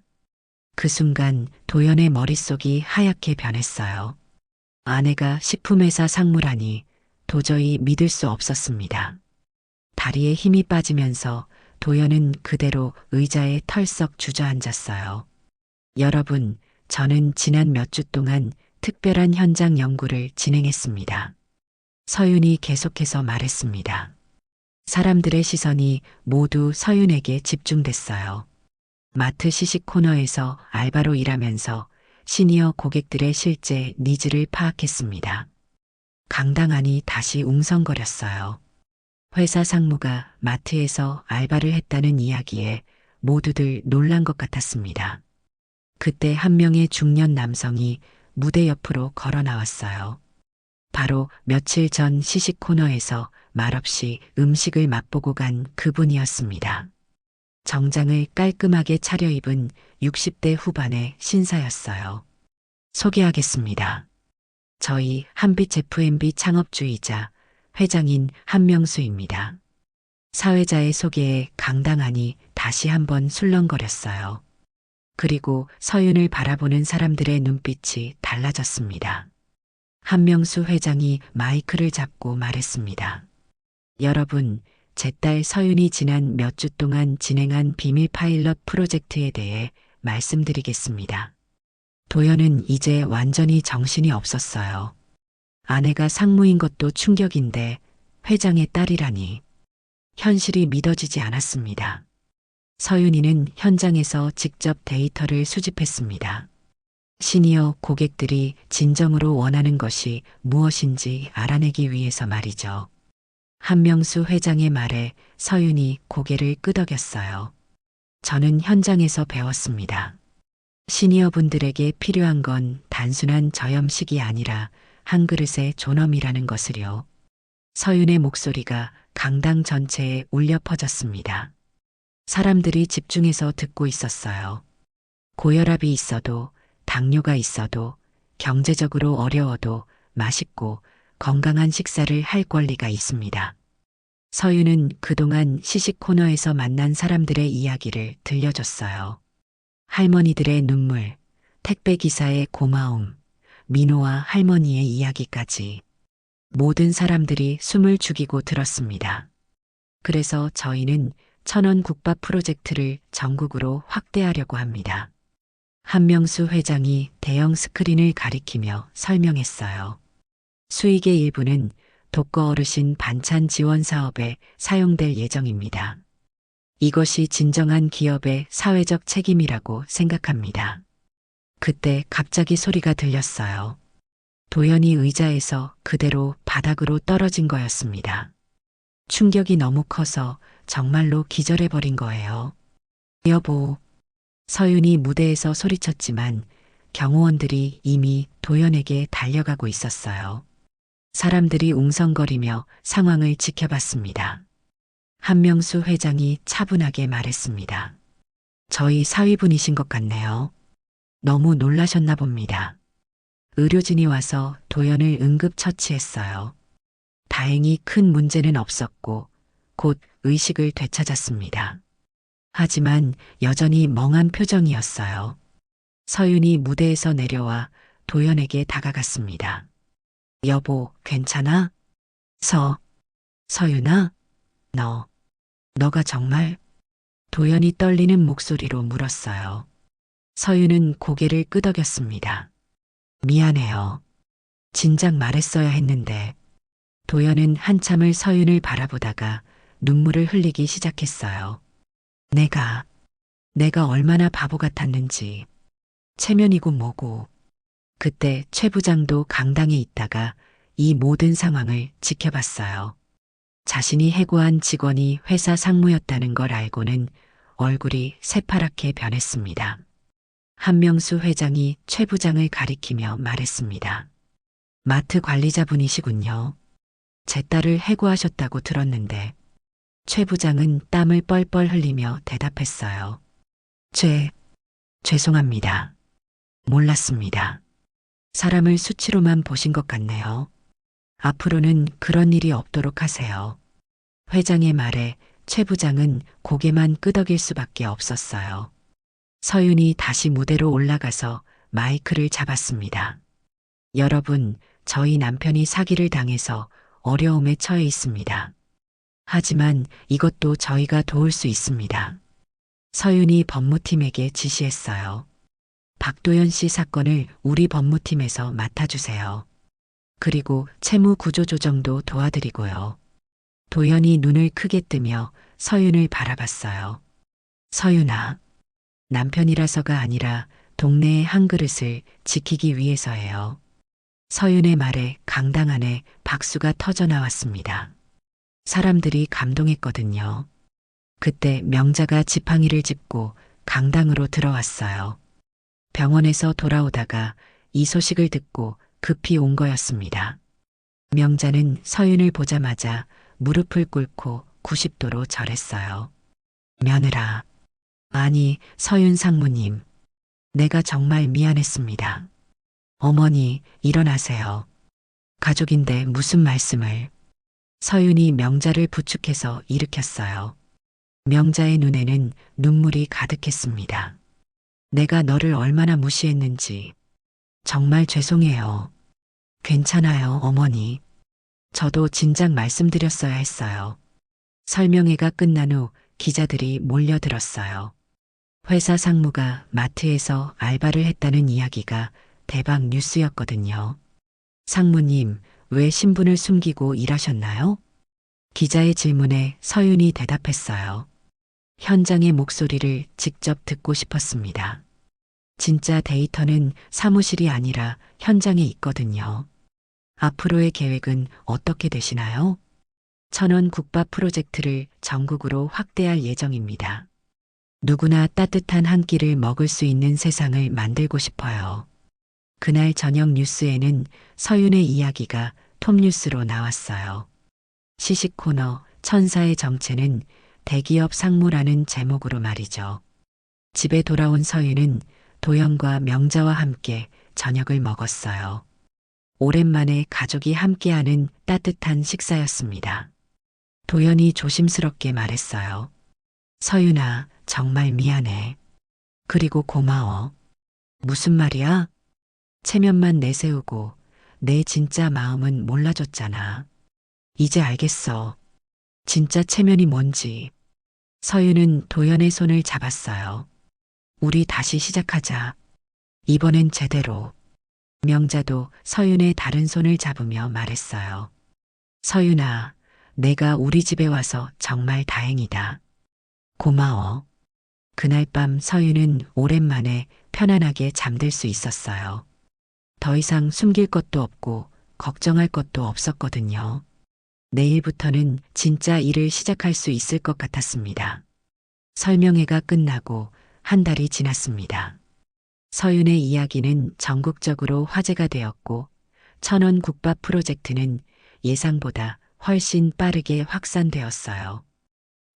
그 순간 도연의 머릿속이 하얗게 변했어요. 아내가 식품회사 상무라니 도저히 믿을 수 없었습니다. 다리에 힘이 빠지면서 도연은 그대로 의자에 털썩 주저앉았어요. 여러분, 저는 지난 몇 주 동안 특별한 현장 연구를 진행했습니다. 서윤이 계속해서 말했습니다. 사람들의 시선이 모두 서윤에게 집중됐어요. 마트 시식 코너에서 알바로 일하면서 시니어 고객들의 실제 니즈를 파악했습니다. 강당 안이 다시 웅성거렸어요. 회사 상무가 마트에서 알바를 했다는 이야기에 모두들 놀란 것 같았습니다. 그때 한 명의 중년 남성이 무대 옆으로 걸어 나왔어요. 바로 며칠 전 시식 코너에서 말없이 음식을 맛보고 간 그분이었습니다. 정장을 깔끔하게 차려입은 60대 후반의 신사였어요. 소개하겠습니다. 저희 한빛 F&B 창업주이자 회장인 한명수입니다. 사회자의 소개에 강당 안이 다시 한번 술렁거렸어요. 그리고 서윤을 바라보는 사람들의 눈빛이 달라졌습니다. 한명수 회장이 마이크를 잡고 말했습니다. 여러분, 제 딸 서윤이 지난 몇 주 동안 진행한 비밀 파일럿 프로젝트에 대해 말씀드리겠습니다. 도연은 이제 완전히 정신이 없었어요. 아내가 상무인 것도 충격인데 회장의 딸이라니. 현실이 믿어지지 않았습니다. 서윤이는 현장에서 직접 데이터를 수집했습니다. 시니어 고객들이 진정으로 원하는 것이 무엇인지 알아내기 위해서 말이죠. 한명수 회장의 말에 서윤이 고개를 끄덕였어요. 저는 현장에서 배웠습니다. 시니어 분들에게 필요한 건 단순한 저염식이 아니라 한 그릇의 존엄이라는 것을요. 서윤의 목소리가 강당 전체에 울려 퍼졌습니다. 사람들이 집중해서 듣고 있었어요. 고혈압이 있어도, 당뇨가 있어도, 경제적으로 어려워도 맛있고 건강한 식사를 할 권리가 있습니다. 서윤은 그동안 시식 코너에서 만난 사람들의 이야기를 들려줬어요. 할머니들의 눈물, 택배기사의 고마움, 민호와 할머니의 이야기까지. 모든 사람들이 숨을 죽이고 들었습니다. 그래서 저희는 천원 국밥 프로젝트를 전국으로 확대하려고 합니다. 한명수 회장이 대형 스크린을 가리키며 설명했어요. 수익의 일부는 독거 어르신 반찬 지원 사업에 사용될 예정입니다. 이것이 진정한 기업의 사회적 책임이라고 생각합니다. 그때 갑자기 소리가 들렸어요. 도연이 의자에서 그대로 바닥으로 떨어진 거였습니다. 충격이 너무 커서 정말로 기절해버린 거예요. 여보. 서윤이 무대에서 소리쳤지만 경호원들이 이미 도연에게 달려가고 있었어요. 사람들이 웅성거리며 상황을 지켜봤습니다. 한명수 회장이 차분하게 말했습니다. 저희 사위분이신 것 같네요. 너무 놀라셨나 봅니다. 의료진이 와서 도연을 응급처치했어요. 다행히 큰 문제는 없었고 곧 의식을 되찾았습니다. 하지만 여전히 멍한 표정이었어요. 서윤이 무대에서 내려와 도연에게 다가갔습니다. 여보, 괜찮아? 서윤아? 너가 정말? 도연이 떨리는 목소리로 물었어요. 서윤은 고개를 끄덕였습니다. 미안해요. 진작 말했어야 했는데. 도연은 한참을 서윤을 바라보다가 눈물을 흘리기 시작했어요. 내가 얼마나 바보 같았는지. 체면이고 뭐고. 그때 최 부장도 강당에 있다가 이 모든 상황을 지켜봤어요. 자신이 해고한 직원이 회사 상무였다는 걸 알고는 얼굴이 새파랗게 변했습니다. 한명수 회장이 최 부장을 가리키며 말했습니다. 마트 관리자분이시군요. 제 딸을 해고하셨다고 들었는데. 최 부장은 땀을 뻘뻘 흘리며 대답했어요. 죄송합니다. 몰랐습니다. 사람을 수치로만 보신 것 같네요. 앞으로는 그런 일이 없도록 하세요. 회장의 말에 최 부장은 고개만 끄덕일 수밖에 없었어요. 서윤이 다시 무대로 올라가서 마이크를 잡았습니다. 여러분, 저희 남편이 사기를 당해서 어려움에 처해 있습니다. 하지만 이것도 저희가 도울 수 있습니다. 서윤이 법무팀에게 지시했어요. 박도연 씨 사건을 우리 법무팀에서 맡아주세요. 그리고 채무 구조 조정도 도와드리고요. 도연이 눈을 크게 뜨며 서윤을 바라봤어요. 서윤아, 남편이라서가 아니라 동네의 한 그릇을 지키기 위해서예요. 서윤의 말에 강당 안에 박수가 터져 나왔습니다. 사람들이 감동했거든요. 그때 명자가 지팡이를 짚고 강당으로 들어왔어요. 병원에서 돌아오다가 이 소식을 듣고 급히 온 거였습니다. 명자는 서윤을 보자마자 무릎을 꿇고 90도로 절했어요. 며느라, 아니 서윤 상무님, 내가 정말 미안했습니다. 어머니, 일어나세요. 가족인데 무슨 말씀을. 서윤이 명자를 부축해서 일으켰어요. 명자의 눈에는 눈물이 가득했습니다. 내가 너를 얼마나 무시했는지. 정말 죄송해요. 괜찮아요, 어머니. 저도 진작 말씀드렸어야 했어요. 설명회가 끝난 후 기자들이 몰려들었어요. 회사 상무가 마트에서 알바를 했다는 이야기가 대박 뉴스였거든요. 상무님, 왜 신분을 숨기고 일하셨나요? 기자의 질문에 서윤이 대답했어요. 현장의 목소리를 직접 듣고 싶었습니다. 진짜 데이터는 사무실이 아니라 현장에 있거든요. 앞으로의 계획은 어떻게 되시나요? 천원 국밥 프로젝트를 전국으로 확대할 예정입니다. 누구나 따뜻한 한 끼를 먹을 수 있는 세상을 만들고 싶어요. 그날 저녁 뉴스에는 서윤의 이야기가 톱뉴스로 나왔어요. 시식 코너 천사의 정체는 대기업 상무라는 제목으로 말이죠. 집에 돌아온 서윤은 도연과 명자와 함께 저녁을 먹었어요. 오랜만에 가족이 함께하는 따뜻한 식사였습니다. 도연이 조심스럽게 말했어요. 서윤아, 정말 미안해. 그리고 고마워. 무슨 말이야? 체면만 내세우고 내 진짜 마음은 몰라줬잖아. 이제 알겠어. 진짜 체면이 뭔지. 서윤은 도연의 손을 잡았어요. 우리 다시 시작하자. 이번엔 제대로. 명자도 서윤의 다른 손을 잡으며 말했어요. 서윤아, 내가 우리 집에 와서 정말 다행이다. 고마워. 그날 밤 서윤은 오랜만에 편안하게 잠들 수 있었어요. 더 이상 숨길 것도 없고 걱정할 것도 없었거든요. 내일부터는 진짜 일을 시작할 수 있을 것 같았습니다. 설명회가 끝나고 한 달이 지났습니다. 서윤의 이야기는 전국적으로 화제가 되었고 천원 국밥 프로젝트는 예상보다 훨씬 빠르게 확산되었어요.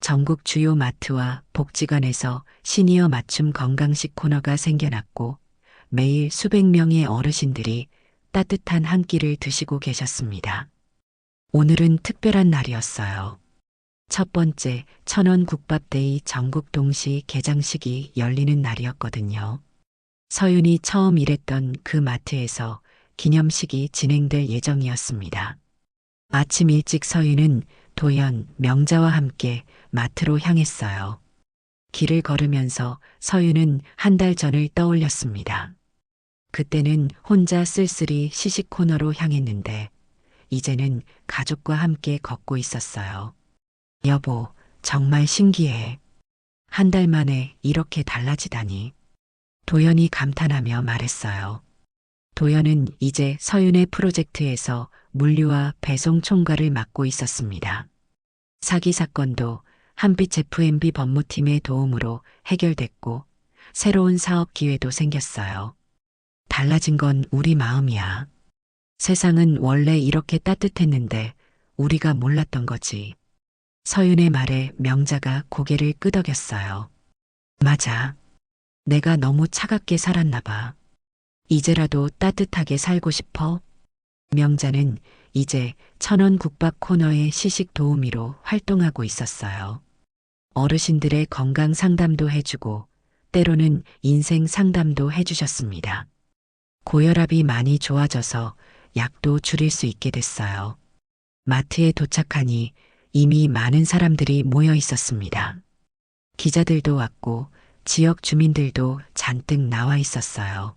전국 주요 마트와 복지관에서 시니어 맞춤 건강식 코너가 생겨났고 매일 수백 명의 어르신들이 따뜻한 한 끼를 드시고 계셨습니다. 오늘은 특별한 날이었어요. 첫 번째 천원 국밥데이 전국 동시 개장식이 열리는 날이었거든요. 서윤이 처음 일했던 그 마트에서 기념식이 진행될 예정이었습니다. 아침 일찍 서윤은 도연, 명자와 함께 마트로 향했어요. 길을 걸으면서 서윤은 한 달 전을 떠올렸습니다. 그때는 혼자 쓸쓸히 시식 코너로 향했는데 이제는 가족과 함께 걷고 있었어요. 여보, 정말 신기해. 한 달 만에 이렇게 달라지다니. 도연이 감탄하며 말했어요. 도연은 이제 서윤의 프로젝트에서 물류와 배송 총괄을 맡고 있었습니다. 사기 사건도 한빛 F&B 법무팀의 도움으로 해결됐고 새로운 사업 기회도 생겼어요. 달라진 건 우리 마음이야. 세상은 원래 이렇게 따뜻했는데 우리가 몰랐던 거지. 서윤의 말에 명자가 고개를 끄덕였어요. 맞아. 내가 너무 차갑게 살았나 봐. 이제라도 따뜻하게 살고 싶어? 명자는 이제 천원 국밥 코너의 시식 도우미로 활동하고 있었어요. 어르신들의 건강 상담도 해주고 때로는 인생 상담도 해주셨습니다. 고혈압이 많이 좋아져서 약도 줄일 수 있게 됐어요. 마트에 도착하니 이미 많은 사람들이 모여 있었습니다. 기자들도 왔고 지역 주민들도 잔뜩 나와 있었어요.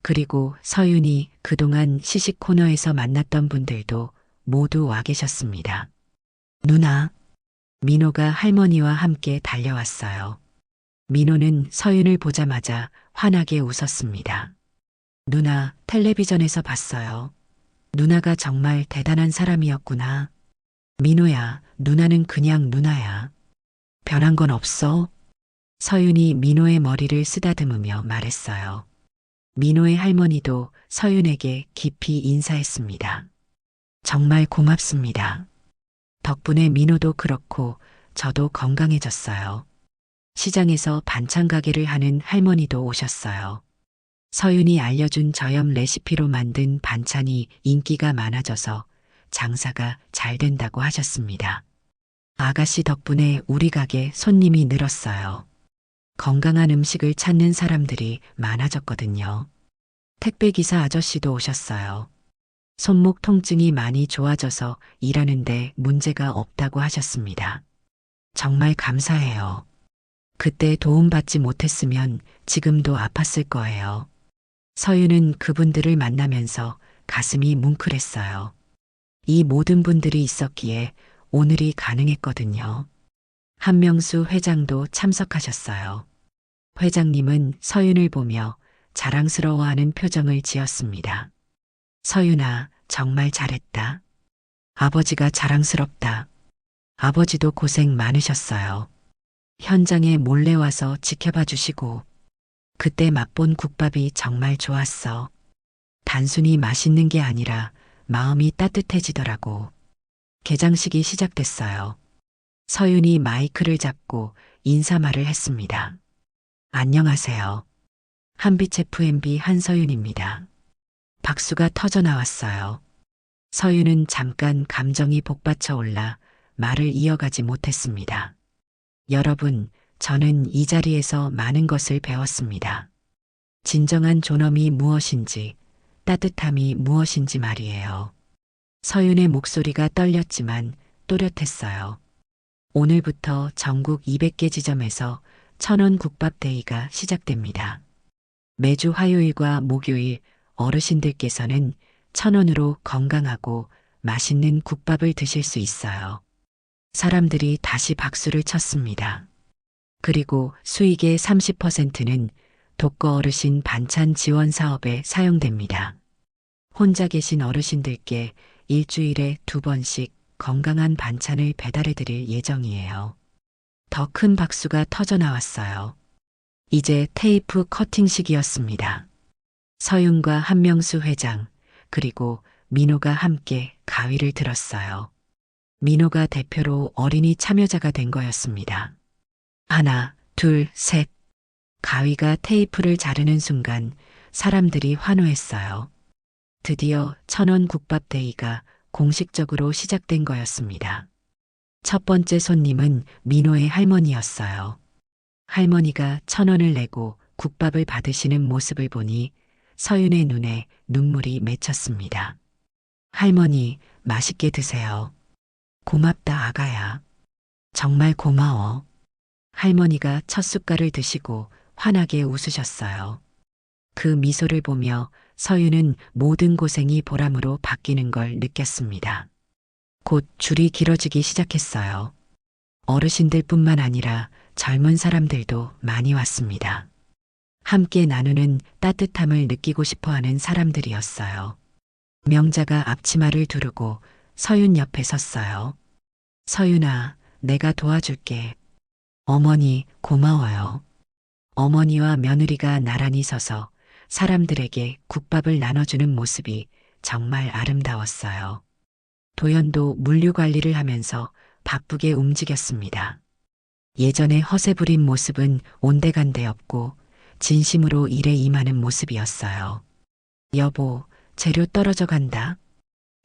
그리고 서윤이 그동안 시식 코너에서 만났던 분들도 모두 와 계셨습니다. 누나, 민호가 할머니와 함께 달려왔어요. 민호는 서윤을 보자마자 환하게 웃었습니다. 누나, 텔레비전에서 봤어요. 누나가 정말 대단한 사람이었구나. 민호야, 누나는 그냥 누나야. 변한 건 없어? 서윤이 민호의 머리를 쓰다듬으며 말했어요. 민호의 할머니도 서윤에게 깊이 인사했습니다. 정말 고맙습니다. 덕분에 민호도 그렇고 저도 건강해졌어요. 시장에서 반찬 가게를 하는 할머니도 오셨어요. 서윤이 알려준 저염 레시피로 만든 반찬이 인기가 많아져서 장사가 잘 된다고 하셨습니다. 아가씨 덕분에 우리 가게 손님이 늘었어요. 건강한 음식을 찾는 사람들이 많아졌거든요. 택배기사 아저씨도 오셨어요. 손목 통증이 많이 좋아져서 일하는데 문제가 없다고 하셨습니다. 정말 감사해요. 그때 도움받지 못했으면 지금도 아팠을 거예요. 서유는 그분들을 만나면서 가슴이 뭉클했어요. 이 모든 분들이 있었기에 오늘이 가능했거든요. 한명수 회장도 참석하셨어요. 회장님은 서윤을 보며 자랑스러워하는 표정을 지었습니다. 서윤아, 정말 잘했다. 아버지가 자랑스럽다. 아버지도 고생 많으셨어요. 현장에 몰래 와서 지켜봐 주시고, 그때 맛본 국밥이 정말 좋았어. 단순히 맛있는 게 아니라 마음이 따뜻해지더라고. 개장식이 시작됐어요. 서윤이 마이크를 잡고 인사말을 했습니다. 안녕하세요. 한빛 F&B 한서윤입니다. 박수가 터져 나왔어요. 서윤은 잠깐 감정이 복받쳐 올라 말을 이어가지 못했습니다. 여러분, 저는 이 자리에서 많은 것을 배웠습니다. 진정한 존엄이 무엇인지, 따뜻함이 무엇인지 말이에요. 서윤의 목소리가 떨렸지만 또렷했어요. 오늘부터 전국 200개 지점에서 1,000원 국밥데이가 시작됩니다. 매주 화요일과 목요일 어르신들께서는 1,000원으로 건강하고 맛있는 국밥을 드실 수 있어요. 사람들이 다시 박수를 쳤습니다. 그리고 수익의 30%는 독거 어르신 반찬 지원 사업에 사용됩니다. 혼자 계신 어르신들께 일주일에 2번씩 건강한 반찬을 배달해 드릴 예정이에요. 더 큰 박수가 터져 나왔어요. 이제 테이프 커팅식이었습니다. 서윤과 한명수 회장, 그리고 민호가 함께 가위를 들었어요. 민호가 대표로 어린이 참여자가 된 거였습니다. 하나, 둘, 셋. 가위가 테이프를 자르는 순간 사람들이 환호했어요. 드디어 1,000원 국밥데이가 공식적으로 시작된 거였습니다. 첫 번째 손님은 민호의 할머니였어요. 할머니가 1,000원을 내고 국밥을 받으시는 모습을 보니 서윤의 눈에 눈물이 맺혔습니다. 할머니, 맛있게 드세요. 고맙다, 아가야. 정말 고마워. 할머니가 첫 숟갈을 드시고 환하게 웃으셨어요. 그 미소를 보며 서윤은 모든 고생이 보람으로 바뀌는 걸 느꼈습니다. 곧 줄이 길어지기 시작했어요. 어르신들뿐만 아니라 젊은 사람들도 많이 왔습니다. 함께 나누는 따뜻함을 느끼고 싶어하는 사람들이었어요. 명자가 앞치마를 두르고 서윤 옆에 섰어요. 서윤아, 내가 도와줄게. 어머니, 고마워요. 어머니와 며느리가 나란히 서서 사람들에게 국밥을 나눠주는 모습이 정말 아름다웠어요. 도연도 물류 관리를 하면서 바쁘게 움직였습니다. 예전의 허세 부린 모습은 온데간데 없고 진심으로 일에 임하는 모습이었어요. 여보, 재료 떨어져 간다.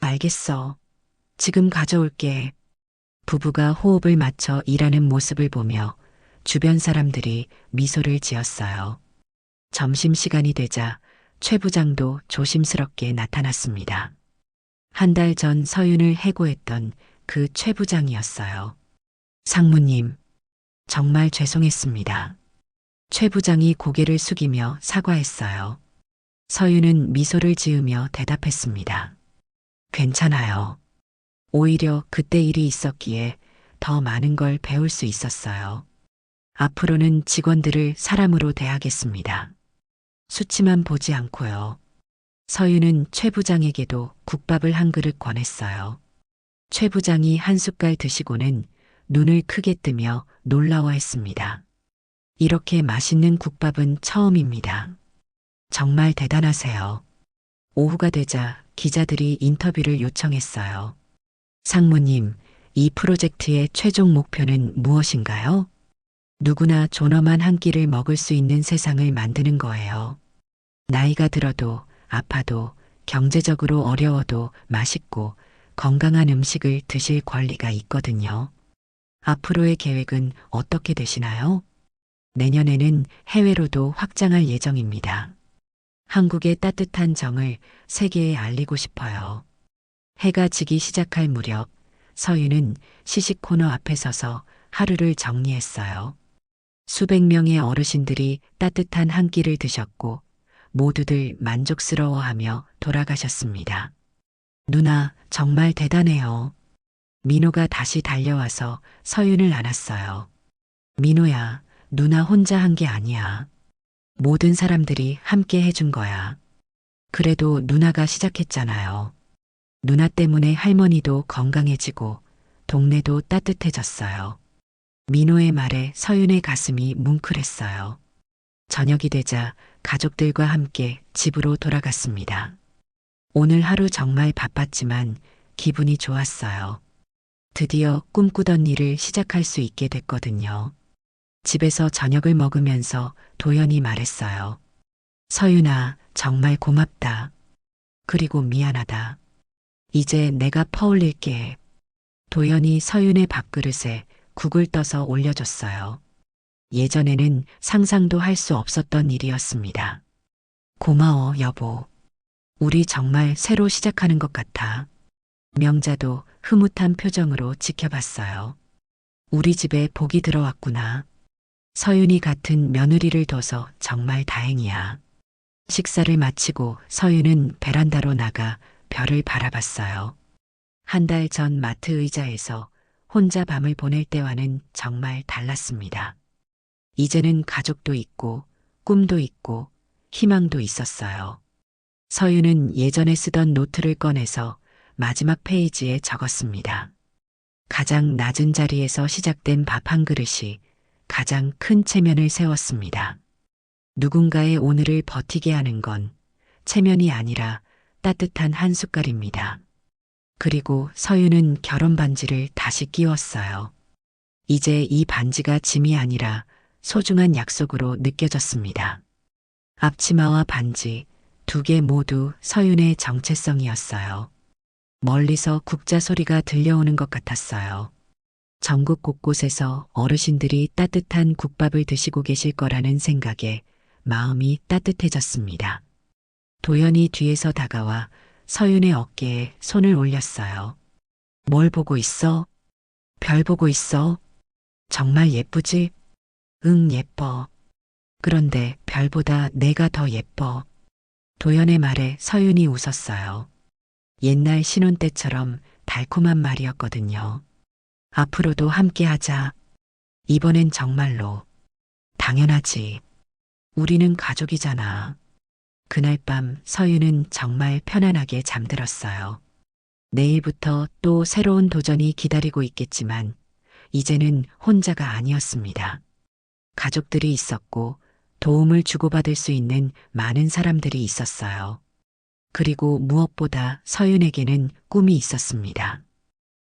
알겠어. 지금 가져올게. 부부가 호흡을 맞춰 일하는 모습을 보며 주변 사람들이 미소를 지었어요. 점심시간이 되자 최 부장도 조심스럽게 나타났습니다. 한 달 전 서윤을 해고했던 그 최 부장이었어요. 상무님, 정말 죄송했습니다. 최 부장이 고개를 숙이며 사과했어요. 서윤은 미소를 지으며 대답했습니다. 괜찮아요. 오히려 그때 일이 있었기에 더 많은 걸 배울 수 있었어요. 앞으로는 직원들을 사람으로 대하겠습니다. 수치만 보지 않고요. 서윤은 최 부장에게도 국밥을 한 그릇 권했어요. 최 부장이 한 숟갈 드시고는 눈을 크게 뜨며 놀라워했습니다. 이렇게 맛있는 국밥은 처음입니다. 정말 대단하세요. 오후가 되자 기자들이 인터뷰를 요청했어요. 상무님, 이 프로젝트의 최종 목표는 무엇인가요? 누구나 존엄한 한 끼를 먹을 수 있는 세상을 만드는 거예요. 나이가 들어도 아파도 경제적으로 어려워도 맛있고 건강한 음식을 드실 권리가 있거든요. 앞으로의 계획은 어떻게 되시나요? 내년에는 해외로도 확장할 예정입니다. 한국의 따뜻한 정을 세계에 알리고 싶어요. 해가 지기 시작할 무렵 서윤은 시식 코너 앞에 서서 하루를 정리했어요. 수백 명의 어르신들이 따뜻한 한 끼를 드셨고 모두들 만족스러워하며 돌아가셨습니다. 누나, 정말 대단해요. 민호가 다시 달려와서 서윤을 안았어요. 민호야, 누나 혼자 한 게 아니야. 모든 사람들이 함께 해준 거야. 그래도 누나가 시작했잖아요. 누나 때문에 할머니도 건강해지고 동네도 따뜻해졌어요. 민호의 말에 서윤의 가슴이 뭉클했어요. 저녁이 되자 가족들과 함께 집으로 돌아갔습니다. 오늘 하루 정말 바빴지만 기분이 좋았어요. 드디어 꿈꾸던 일을 시작할 수 있게 됐거든요. 집에서 저녁을 먹으면서 도연이 말했어요. 서윤아, 정말 고맙다. 그리고 미안하다. 이제 내가 퍼올릴게. 도연이 서윤의 밥그릇에 국을 떠서 올려줬어요. 예전에는 상상도 할 수 없었던 일이었습니다. 고마워, 여보. 우리 정말 새로 시작하는 것 같아. 명자도 흐뭇한 표정으로 지켜봤어요. 우리 집에 복이 들어왔구나. 서윤이 같은 며느리를 둬서 정말 다행이야. 식사를 마치고 서윤은 베란다로 나가 별을 바라봤어요. 한 달 전 마트 의자에서 혼자 밤을 보낼 때와는 정말 달랐습니다. 이제는 가족도 있고 꿈도 있고 희망도 있었어요. 서윤은 예전에 쓰던 노트를 꺼내서 마지막 페이지에 적었습니다. 가장 낮은 자리에서 시작된 밥 한 그릇이 가장 큰 체면을 세웠습니다. 누군가의 오늘을 버티게 하는 건 체면이 아니라 따뜻한 한 숟갈입니다. 그리고 서윤은 결혼 반지를 다시 끼웠어요. 이제 이 반지가 짐이 아니라 소중한 약속으로 느껴졌습니다. 앞치마와 반지 두 개 모두 서윤의 정체성이었어요. 멀리서 국자 소리가 들려오는 것 같았어요. 전국 곳곳에서 어르신들이 따뜻한 국밥을 드시고 계실 거라는 생각에 마음이 따뜻해졌습니다. 도연이 뒤에서 다가와 서윤의 어깨에 손을 올렸어요. 뭘 보고 있어? 별 보고 있어? 정말 예쁘지? 응, 예뻐. 그런데 별보다 내가 더 예뻐. 도연의 말에 서윤이 웃었어요. 옛날 신혼 때처럼 달콤한 말이었거든요. 앞으로도 함께 하자. 이번엔 정말로. 당연하지. 우리는 가족이잖아. 그날 밤 서윤은 정말 편안하게 잠들었어요. 내일부터 또 새로운 도전이 기다리고 있겠지만 이제는 혼자가 아니었습니다. 가족들이 있었고 도움을 주고받을 수 있는 많은 사람들이 있었어요. 그리고 무엇보다 서윤에게는 꿈이 있었습니다.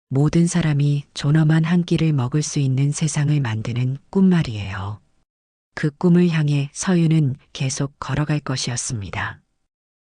모든 사람이 존엄한 한 끼를 먹을 수 있는 세상을 만드는 꿈 말이에요. 그 꿈을 향해 서윤은 계속 걸어갈 것이었습니다.